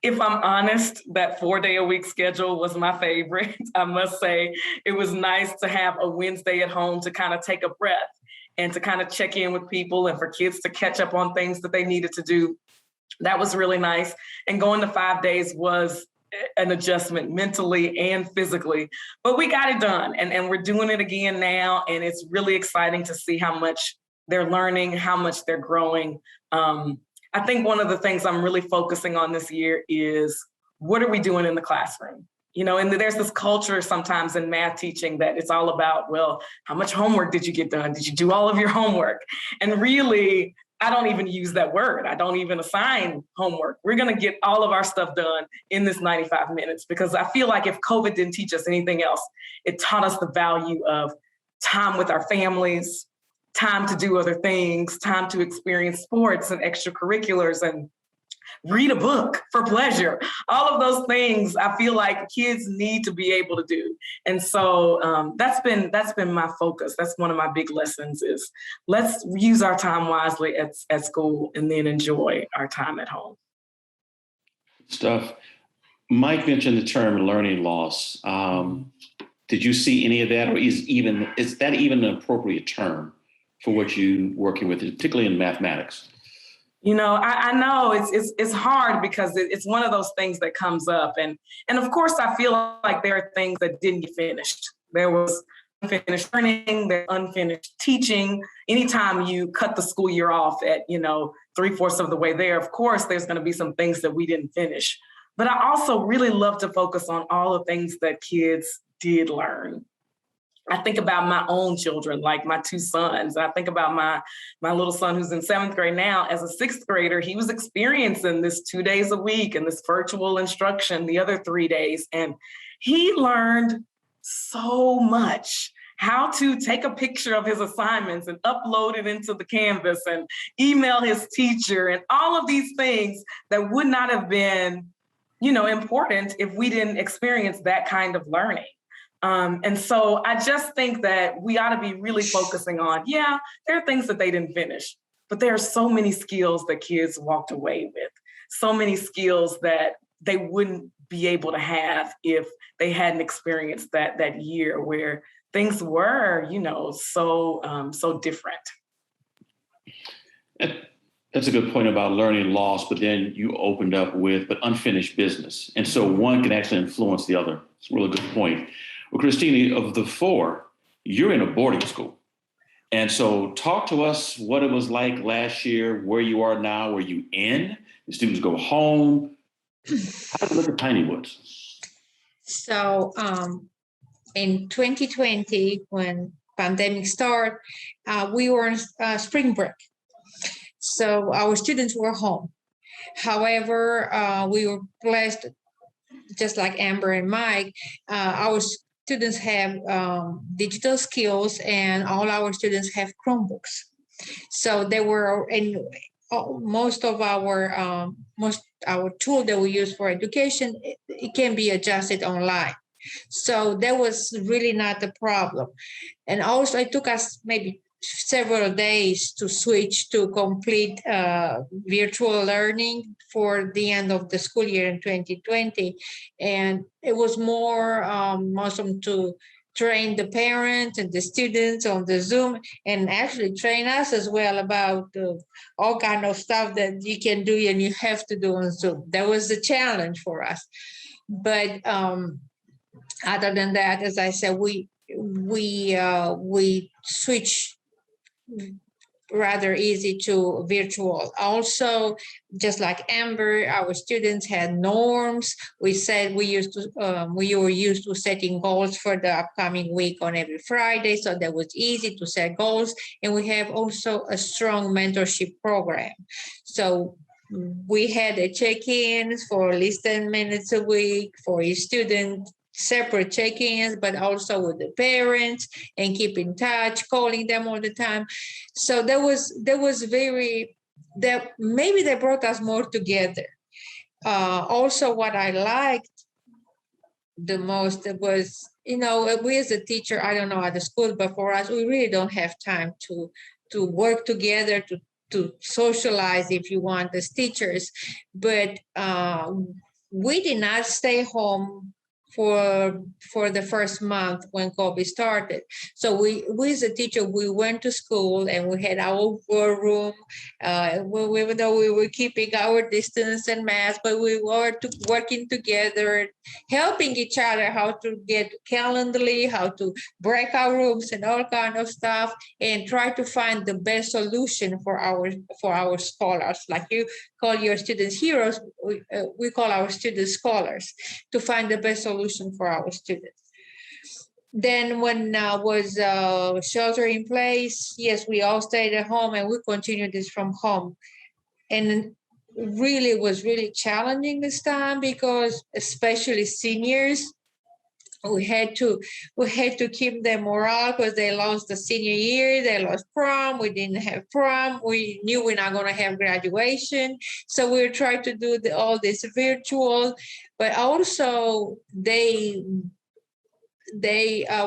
If I'm honest, that 4-day-a-week schedule was my favorite. I must say it was nice to have a Wednesday at home to kind of take a breath and to kind of check in with people and for kids to catch up on things that they needed to do. That was really nice. And going to 5 days was an adjustment mentally and physically, but we got it done. And we're doing it again now. And it's really exciting to see how much they're learning, how much they're growing. I think one of the things I'm really focusing on this year is what are we doing in the classroom? And there's this culture sometimes in math teaching that it's all about, well, how much homework did you get done? Did you do all of your homework? And really, I don't even use that word. I don't even assign homework. We're going to get all of our stuff done in this 95 minutes because I feel like if COVID didn't teach us anything else, it taught us the value of time with our families, time to do other things, time to experience sports and extracurriculars and read a book for pleasure. All of those things I feel like kids need to be able to do. And so that's been my focus. That's one of my big lessons is let's use our time wisely at school and then enjoy our time at home. Stuff. Mike mentioned the term learning loss. Did you see any of that, or is that even an appropriate term for what you're working with, particularly in mathematics? You know, I know it's hard because it's one of those things that comes up. And of course, I feel like there are things that didn't get finished. There was unfinished learning, there's unfinished teaching. Anytime you cut the school year off at, 3/4 of the way there, of course, there's going to be some things that we didn't finish. But I also really love to focus on all the things that kids did learn. I think about my own children, like my two sons. I think about my little son who's in 7th grade now. As a 6th grader, he was experiencing this 2 days a week and this virtual instruction the other 3 days. And he learned so much. How to take a picture of his assignments and upload it into the Canvas and email his teacher and all of these things that would not have been, important if we didn't experience that kind of learning. And so I just think that we ought to be really focusing on, there are things that they didn't finish, but there are so many skills that kids walked away with, so many skills that they wouldn't be able to have if they hadn't experienced that year where things were, so different. That's a good point about learning loss, but then you opened up with unfinished business. And so one can actually influence the other. It's a really good point. Well, Christina, of the 4, you're in a boarding school. And so talk to us what it was like last year, where you are now, where you in, the students go home. How do you look at Tiny Woods? So in 2020, when pandemic started, we were on spring break. So our students were home. However, we were blessed, just like Amber and Mike, our students have digital skills and all our students have Chromebooks. So they were in most our tool that we use for education, it can be adjusted online. So that was really not the problem. And also it took us maybe several days to switch to complete virtual learning for the end of the school year in 2020. And it was more awesome to train the parents and the students on the Zoom and actually train us as well about all kind of stuff that you can do and you have to do on Zoom. That was a challenge for us. But other than that, as I said, we switched rather easy to virtual. Also, just like Amber, our students had norms. We said we were used to setting goals for the upcoming week on every Friday, so that was easy to set goals. And we have also a strong mentorship program. So we had a check-ins for at least 10 minutes a week for each student, separate check-ins, but also with the parents and keep in touch, calling them all the time. So maybe they brought us more together. Also, what I liked the most was, we as a teacher, I don't know at the school, but for us, we really don't have time to work together, to socialize, if you want, as teachers. But we did not stay home for the first month when COVID started. So we as a teacher, we went to school and we had our war room, even though we were keeping our distance and mask, but we were working together, helping each other how to get Calendly, how to break our rooms and all kind of stuff, and try to find the best solution for our scholars. Like you call your students heroes, we call our students scholars, to find the best solution for our students. Then when was shelter in place, yes, we all stayed at home and we continued this from home. And really was really challenging this time because especially seniors, we had to keep their morale because they lost the senior year, they lost prom, we didn't have prom, we knew we're not going to have graduation, so we were trying to do all this virtual, but also they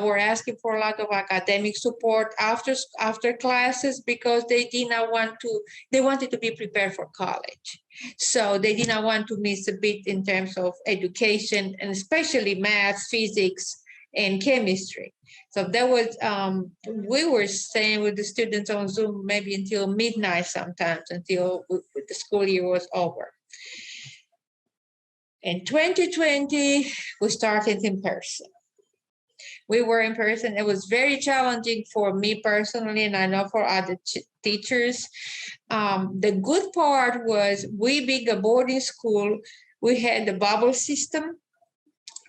were asking for a lot of academic support after classes because they wanted to be prepared for college. So they did not want to miss a bit in terms of education, and especially math, physics, and chemistry. So that was, we were staying with the students on Zoom maybe until midnight sometimes, until the school year was over. In 2020, we started in person. We were in person. It was very challenging for me personally, and I know for other teachers. The good part was we being a boarding school, we had the bubble system.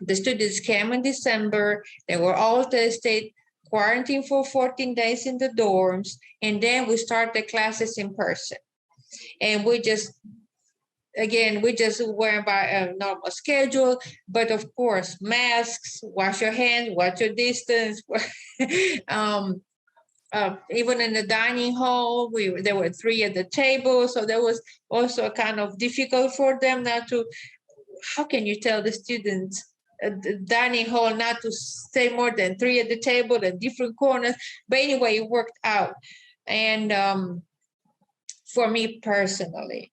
The students came in December. They were all tested, quarantined for 14 days in the dorms, and then we started the classes in person. And we just went by a normal schedule, but of course, masks, wash your hands, watch your distance. Even in the dining hall, there were 3 at the table, so that was also kind of difficult for them not to. How can you tell the students at the dining hall not to stay more than 3 at the table in different corners? But anyway, it worked out, and for me personally,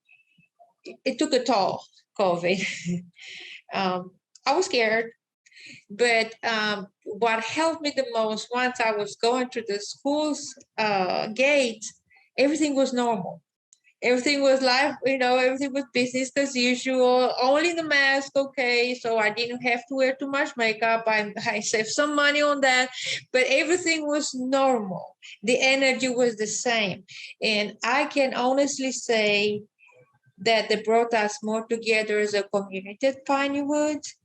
it took a toll, COVID. I was scared, but what helped me the most, once I was going to the school's gate, everything was normal. Everything was life, everything was business as usual, only the mask, okay, so I didn't have to wear too much makeup. I saved some money on that, but everything was normal. The energy was the same. And I can honestly say that they brought us more together as a community at Piney Woods,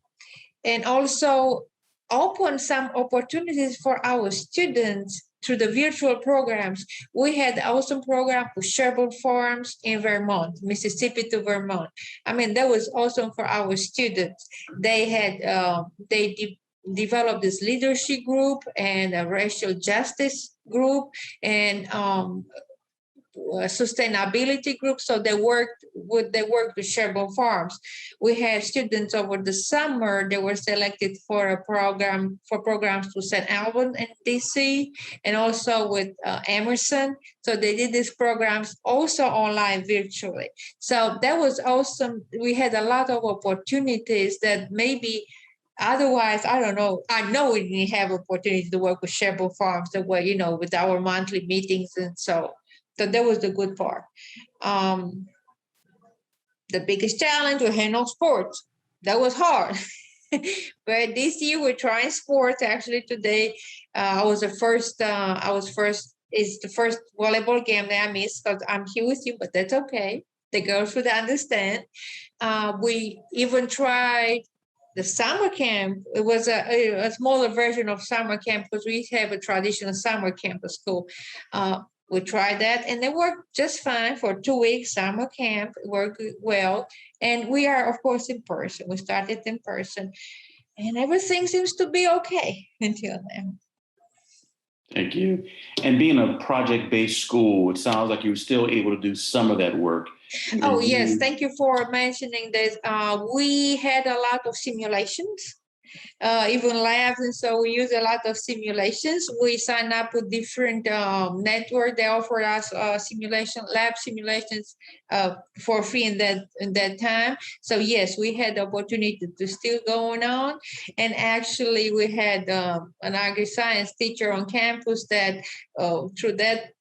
and also opened some opportunities for our students through the virtual programs. We had an awesome program for Sherburne Farms in Vermont, Mississippi to Vermont. I mean, that was awesome for our students. They had developed this leadership group and a racial justice group and sustainability group. So they worked with Sherburne Farms. We had students over the summer. They were selected for programs to St. Albans and DC, and also with Emerson. So they did these programs also online virtually. So that was awesome. We had a lot of opportunities that maybe otherwise, I don't know. I know we didn't have opportunity to work with Sherburne Farms the way, with our monthly meetings and so. So that was the good part. The biggest challenge, we had no sports. That was hard. But this year we're trying sports. Actually, today it's the first volleyball game that I missed because I'm here with you, but that's okay. The girls should understand. We even tried the summer camp. It was a smaller version of summer camp because we have a traditional summer camp at school. We tried that and it worked just fine for 2 weeks. Summer camp worked well. And we are, of course, in person. We started in person and everything seems to be okay until now. Thank you. And being a project-based school, it sounds like you were still able to do some of that work. Oh, yes. Thank you for mentioning this. We had a lot of simulations. Even labs, and so we use a lot of simulations. We sign up with different network. They offer us lab simulations for free in that time. So yes, we had the opportunity to still going on. And actually, we had an agri-science teacher on campus that through that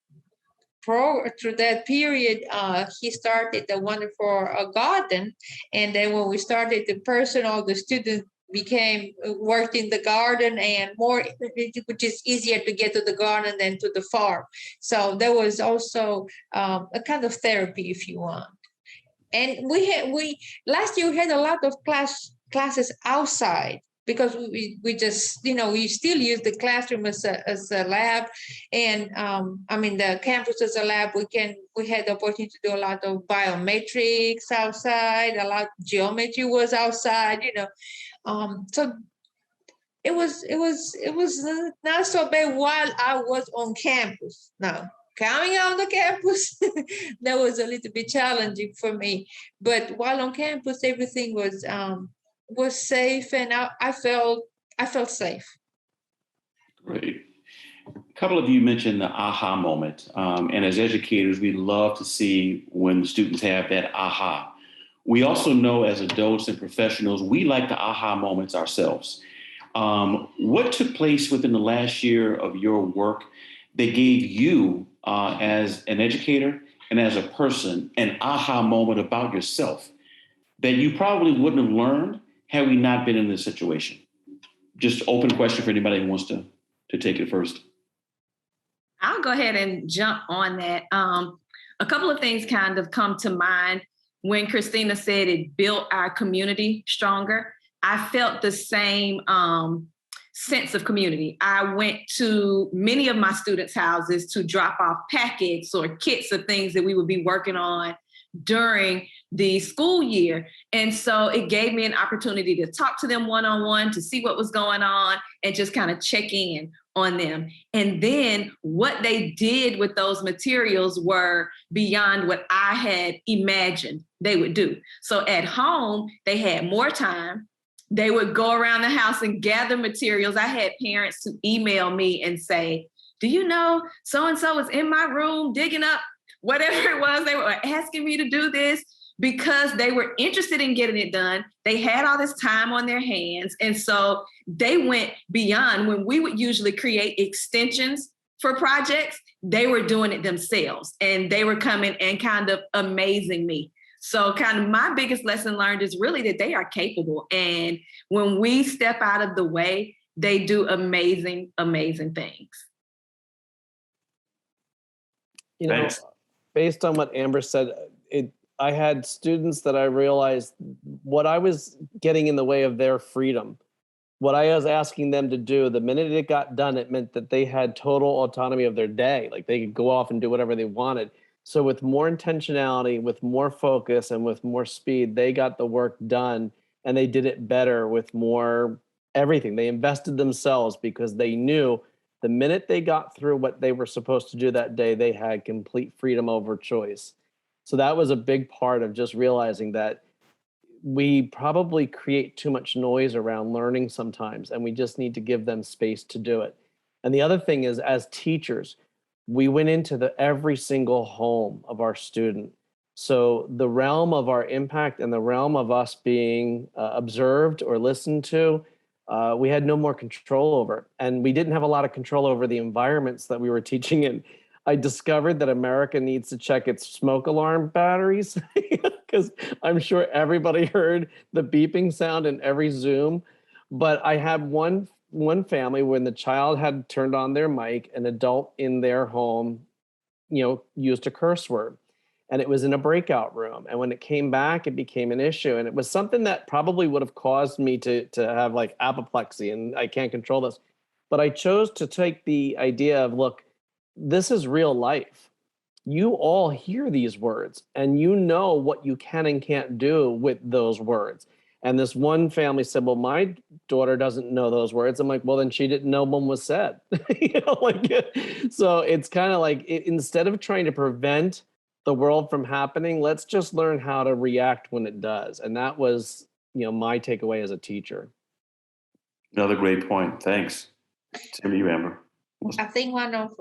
period, he started a wonderful garden. And then when we started the person, all the students worked in the garden and more, which is easier to get to the garden than to the farm. So there was also a kind of therapy, if you want. And last year we had a lot of classes outside because we just, we still use the classroom as a lab. And the campus as a lab, we had the opportunity to do a lot of biometrics outside, a lot of geometry was outside, So it was not so bad while I was on campus. Now, coming on the campus, that was a little bit challenging for me. But while on campus, everything was safe, and I felt safe. Great. A couple of you mentioned the aha moment. And as educators, we love to see when students have that aha. We also know as adults and professionals, we like the aha moments ourselves. What took place within the last year of your work that gave you, as an educator and as a person, an aha moment about yourself that you probably wouldn't have learned had we not been in this situation? Just open question for anybody who wants to take it first. I'll go ahead and jump on that. A couple of things kind of come to mind when Christina said it built our community stronger. I felt the same sense of community. I went to many of my students' houses to drop off packets or kits of things that we would be working on during the school year. And so it gave me an opportunity to talk to them one-on-one, to see what was going on and just kind of check in on them. And then what they did with those materials were beyond what I had imagined they would do. So at home, they had more time. They would go around the house and gather materials. I had parents to email me and say, do you know so-and-so was in my room digging up whatever it was. They were asking me to do this because they were interested in getting it done. They had all this time on their hands. And so they went beyond. When we would usually create extensions for projects, they were doing it themselves. And they were coming and kind of amazing me. So kind of my biggest lesson learned is really that they are capable. And when we step out of the way, they do amazing, amazing things. You know, Thanks. Based on what Amber said, I had students that I realized what I was getting in the way of their freedom. What I was asking them to do, the minute it got done, it meant that they had total autonomy of their day. Like they could go off and do whatever they wanted. So with more intentionality, with more focus, and with more speed, they got the work done, and they did it better with more everything. They invested themselves because they knew the minute they got through what they were supposed to do that day, they had complete freedom over choice. So that was a big part of just realizing that we probably create too much noise around learning sometimes, and we just need to give them space to do it. And the other thing is, as teachers, we went into every single home of our student. So the realm of our impact and the realm of us being observed or listened to, we had no more control over. And we didn't have a lot of control over the environments that we were teaching in. I discovered that America needs to check its smoke alarm batteries because I'm sure everybody heard the beeping sound in every Zoom. But I had one family when the child had turned on their mic, an adult in their home, used a curse word. And it was in a breakout room. And when it came back, it became an issue. And it was something that probably would have caused me to have like apoplexy and I can't control this. But I chose to take the idea of, look, this is real life. You all hear these words and you know what you can and can't do with those words. And this one family said, well, my daughter doesn't know those words. I'm like, well, then she didn't know one was said. So it's kind of like, instead of trying to prevent the world from happening, let's just learn how to react when it does. And that was, my takeaway as a teacher. Another great point. Thanks. Same to you, Amber. I think one of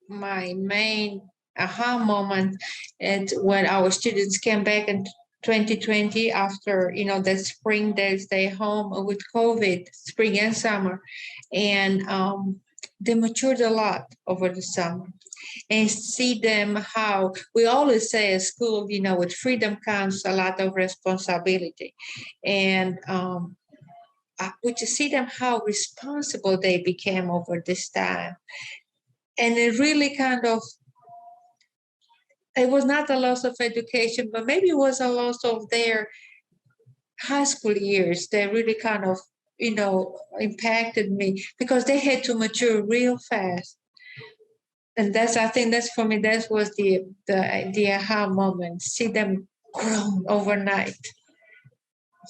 my main aha moments is when our students came back in 2020 after, the spring they stay home with COVID, spring and summer. And they matured a lot over the summer. And see them how we always say at school, with freedom comes a lot of responsibility. And we just see them how responsible they became over this time. And it really it was not a loss of education, but maybe it was a loss of their high school years. They really impacted me because they had to mature real fast. And I think that's for me, that was the aha moment, see them grow overnight.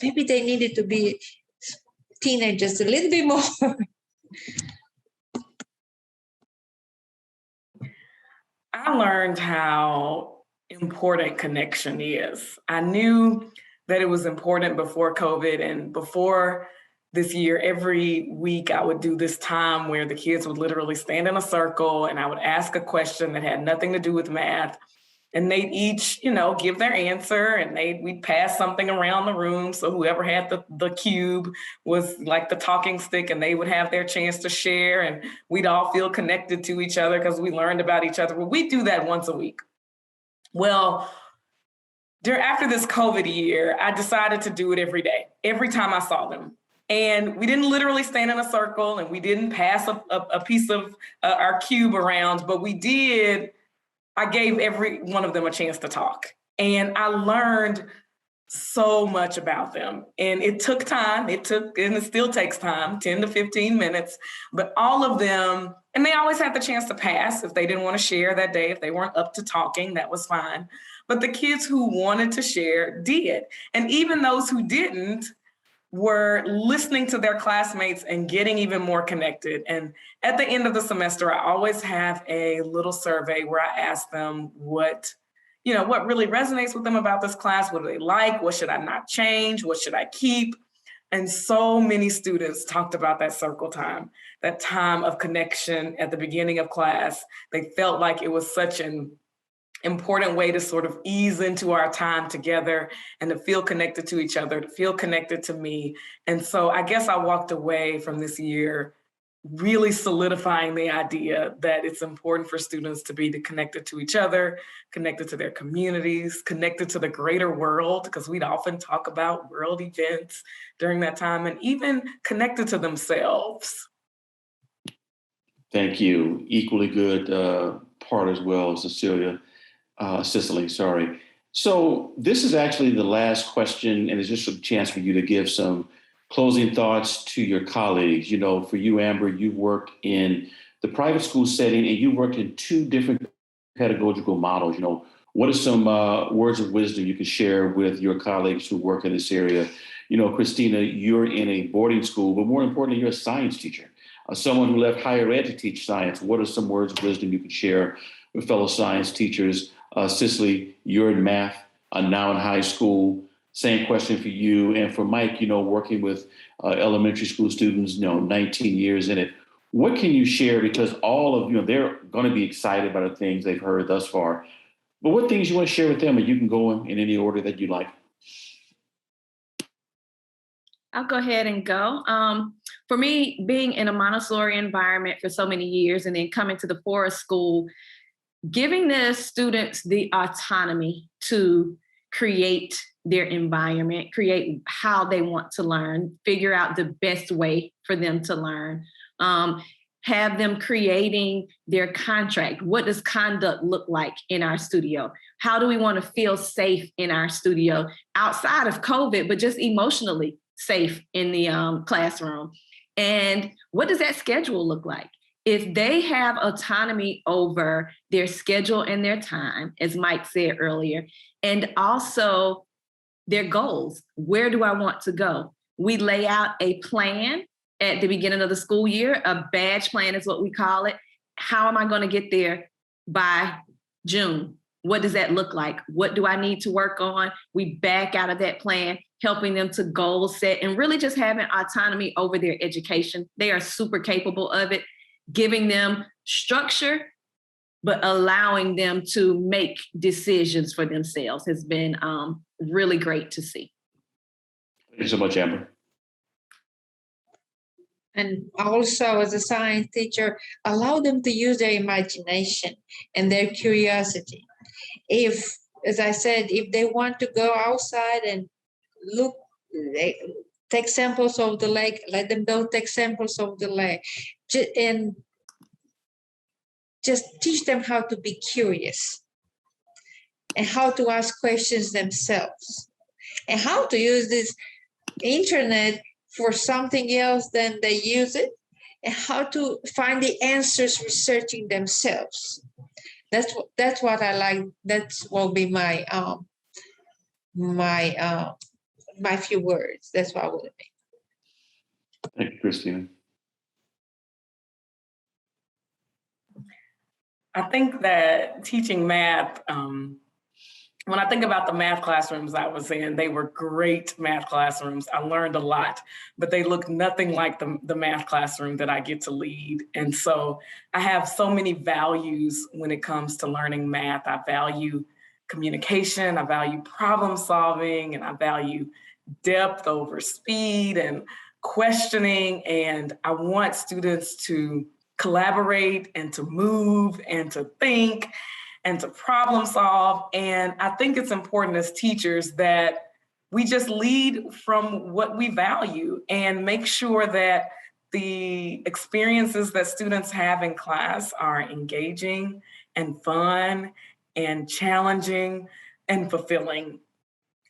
Maybe they needed to be teenagers a little bit more. I learned how important connection is. I knew that it was important before COVID, and before this year, every week I would do this time where the kids would literally stand in a circle and I would ask a question that had nothing to do with math. And they'd each, give their answer, and we'd pass something around the room. So whoever had the cube was like the talking stick, and they would have their chance to share, and we'd all feel connected to each other because we learned about each other. But we do that once a week. Well, after this COVID year, I decided to do it every day, every time I saw them. And we didn't literally stand in a circle, and we didn't pass a piece of our cube around, but I gave every one of them a chance to talk. And I learned so much about them. And it took time. And it still takes time, 10 to 15 minutes. But all of them, and they always had the chance to pass if they didn't want to share that day. If they weren't up to talking, that was fine. But the kids who wanted to share did. And even those who didn't were listening to their classmates and getting even more connected. And at the end of the semester, I always have a little survey where I ask them what really resonates with them about this class. What do they like? What should I not change? What should I keep? And so many students talked about that circle time, that time of connection at the beginning of class. They felt like it was such an important way to sort of ease into our time together and to feel connected to each other, to feel connected to me. And so I guess I walked away from this year really solidifying the idea that it's important for students to be connected to each other, connected to their communities, connected to the greater world, because we'd often talk about world events during that time, and even connected to themselves. Thank you. Equally good part as well, Sicily, sorry. So this is actually the last question, and it's just a chance for you to give some closing thoughts to your colleagues. For you, Amber, you've worked in the private school setting, and you worked in two different pedagogical models. What are some words of wisdom you can share with your colleagues who work in this area? Christina, you're in a boarding school, but more importantly, you're a science teacher, someone who left higher ed to teach science. What are some words of wisdom you can share with fellow science teachers? Cicely, you're in math, now in high school. Same question for you. And for Mike, working with elementary school students, 19 years in it. What can you share? Because all of, they're going to be excited by the things they've heard thus far. But what things you want to share with them, and you can go in any order that you like. I'll go ahead and go. For me, being in a Montessori environment for so many years and then coming to the Forest School, giving the students the autonomy to create their environment, create how they want to learn, figure out the best way for them to learn, have them creating their contract. What does conduct look like in our studio? How do we want to feel safe in our studio outside of COVID, but just emotionally safe in the classroom? And what does that schedule look like? If they have autonomy over their schedule and their time, as Mike said earlier, and also their goals, where do I want to go? We lay out a plan at the beginning of the school year. A badge plan is what we call it. How am I going to get there by June? What does that look like? What do I need to work on? We back out of that plan, helping them to goal set and really just having autonomy over their education. They are super capable of it. Giving them structure, but allowing them to make decisions for themselves has been really great to see. Thank you so much, Amber. And also, as a science teacher, allow them to use their imagination and their curiosity. If, as I said, if they want to go outside and look, take samples of the lake, let them go take samples of the lake. And just teach them how to be curious and how to ask questions themselves and how to use this internet for something else than they use it, and how to find the answers researching themselves. That's what I like. That will be my my few words. That's what I would be. Thank you, Christina. I think that teaching math, when I think about the math classrooms I was in, they were great math classrooms. I learned a lot, but they look nothing like the math classroom that I get to lead. And so I have so many values when it comes to learning math. I value communication, I value problem solving, and I value depth over speed and questioning. And I want students to collaborate and to move and to think and to problem solve. And I think it's important as teachers that we just lead from what we value and make sure that the experiences that students have in class are engaging and fun and challenging and fulfilling.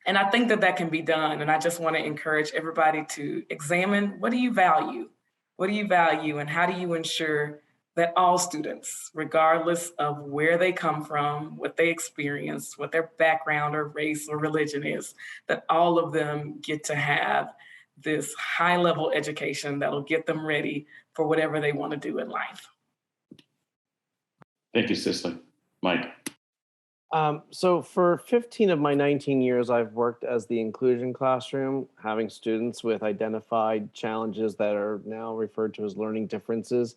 And I think that can be done. And I just want to encourage everybody to examine, what do you value? What do you value, and how do you ensure that all students, regardless of where they come from, what they experience, what their background or race or religion is, that all of them get to have this high-level education that'll get them ready for whatever they want to do in life. Thank you, Sicily. Mike. So for 15 of my 19 years, I've worked as the inclusion classroom, having students with identified challenges that are now referred to as learning differences.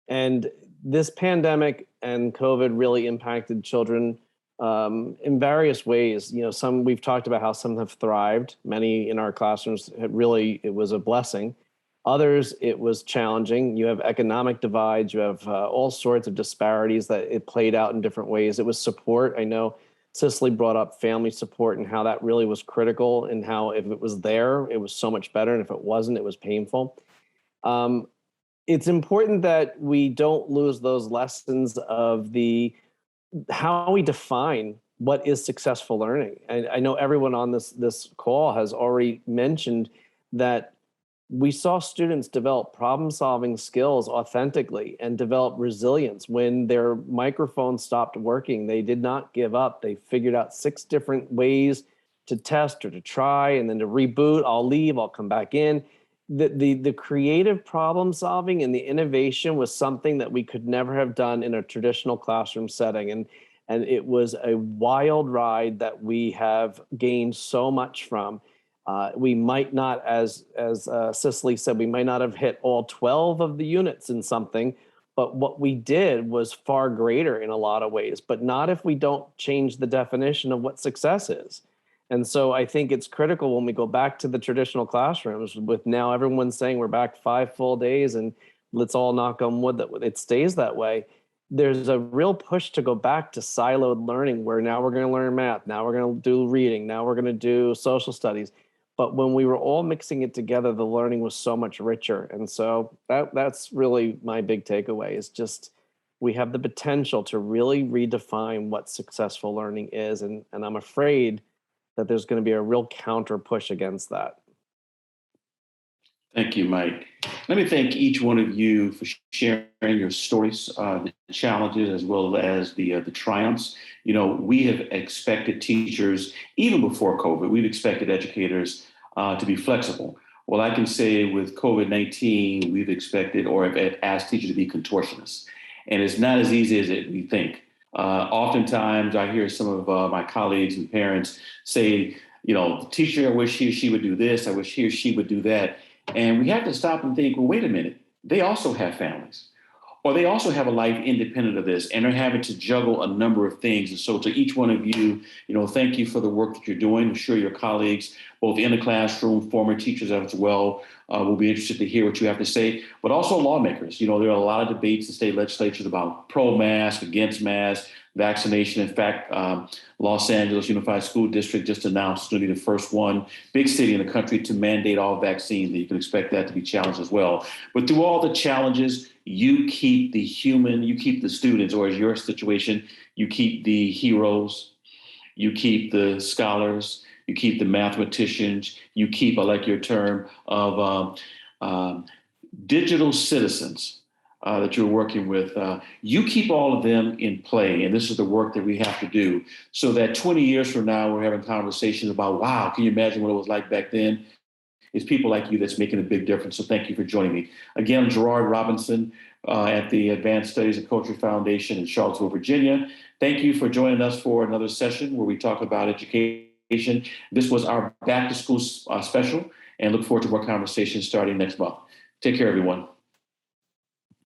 And this pandemic and COVID really impacted children in various ways. You know, some, we've talked about how some have thrived. Many in our classrooms, it was a blessing. Others, it was challenging. You have economic divides, you have all sorts of disparities that it played out in different ways. It was support. I know Sicily brought up family support and how that really was critical, and how if it was there, it was so much better. And if it wasn't, it was painful. It's important that we don't lose those lessons of how we define what is successful learning. I know everyone on this call has already mentioned that we saw students develop problem-solving skills authentically and develop resilience. When their microphone stopped working, they did not give up. They figured out 6 different ways to test or to try, and then to reboot. I'll leave, I'll come back in. The creative problem solving and the innovation was something that we could never have done in a traditional classroom setting. And it was a wild ride that we have gained so much from. We might not, as Sicily said, we might not have hit all 12 of the units in something, but what we did was far greater in a lot of ways, but not if we don't change the definition of what success is. And so I think it's critical when we go back to the traditional classrooms, with now everyone saying we're back 5 full days and let's all knock on wood that it stays that way. There's a real push to go back to siloed learning, where now we're going to learn math, now we're going to do reading, now we're going to do social studies. But when we were all mixing it together, the learning was so much richer. And so that's really my big takeaway, is just we have the potential to really redefine what successful learning is. And I'm afraid that there's going to be a real counter push against that. Thank you, Mike. Let me thank each one of you for sharing your stories, the challenges, as well as the triumphs. You know, we have expected teachers, even before COVID, we've expected educators to be flexible. Well, I can say with COVID-19, we've expected or have asked teachers to be contortionists. And it's not as easy as we think. Oftentimes, I hear some of my colleagues and parents say, you know, teacher, I wish he or she would do this. I wish he or she would do that. And we have to stop and think, well, wait a minute. They also have families, or they also have a life independent of this, and they're having to juggle a number of things. And so to each one of you, you know, thank you for the work that you're doing. I'm sure your colleagues, both in the classroom, former teachers as well, will be interested to hear what you have to say, but also lawmakers. You know, there are a lot of debates in state legislatures about pro-mask, against mask, vaccination. In fact, Los Angeles Unified School District just announced it's going to be the first big city in the country to mandate all vaccines. You can expect that to be challenged as well. But through all the challenges, you keep the human, you keep the students, or as your situation, you keep the heroes, you keep the scholars, you keep the mathematicians, you keep, I like your term, of digital citizens that you're working with. You keep all of them in play. And this is the work that we have to do, so that 20 years from now, we're having conversations about, wow, can you imagine what it was like back then? it's people like you that's making a big difference. So thank you for joining me. Again, I'm Gerard Robinson at the Advanced Studies and Culture Foundation in Charlottesville, Virginia. Thank you for joining us for another session where we talk about education. This was our back to school special, and look forward to more conversations starting next month. Take care, everyone.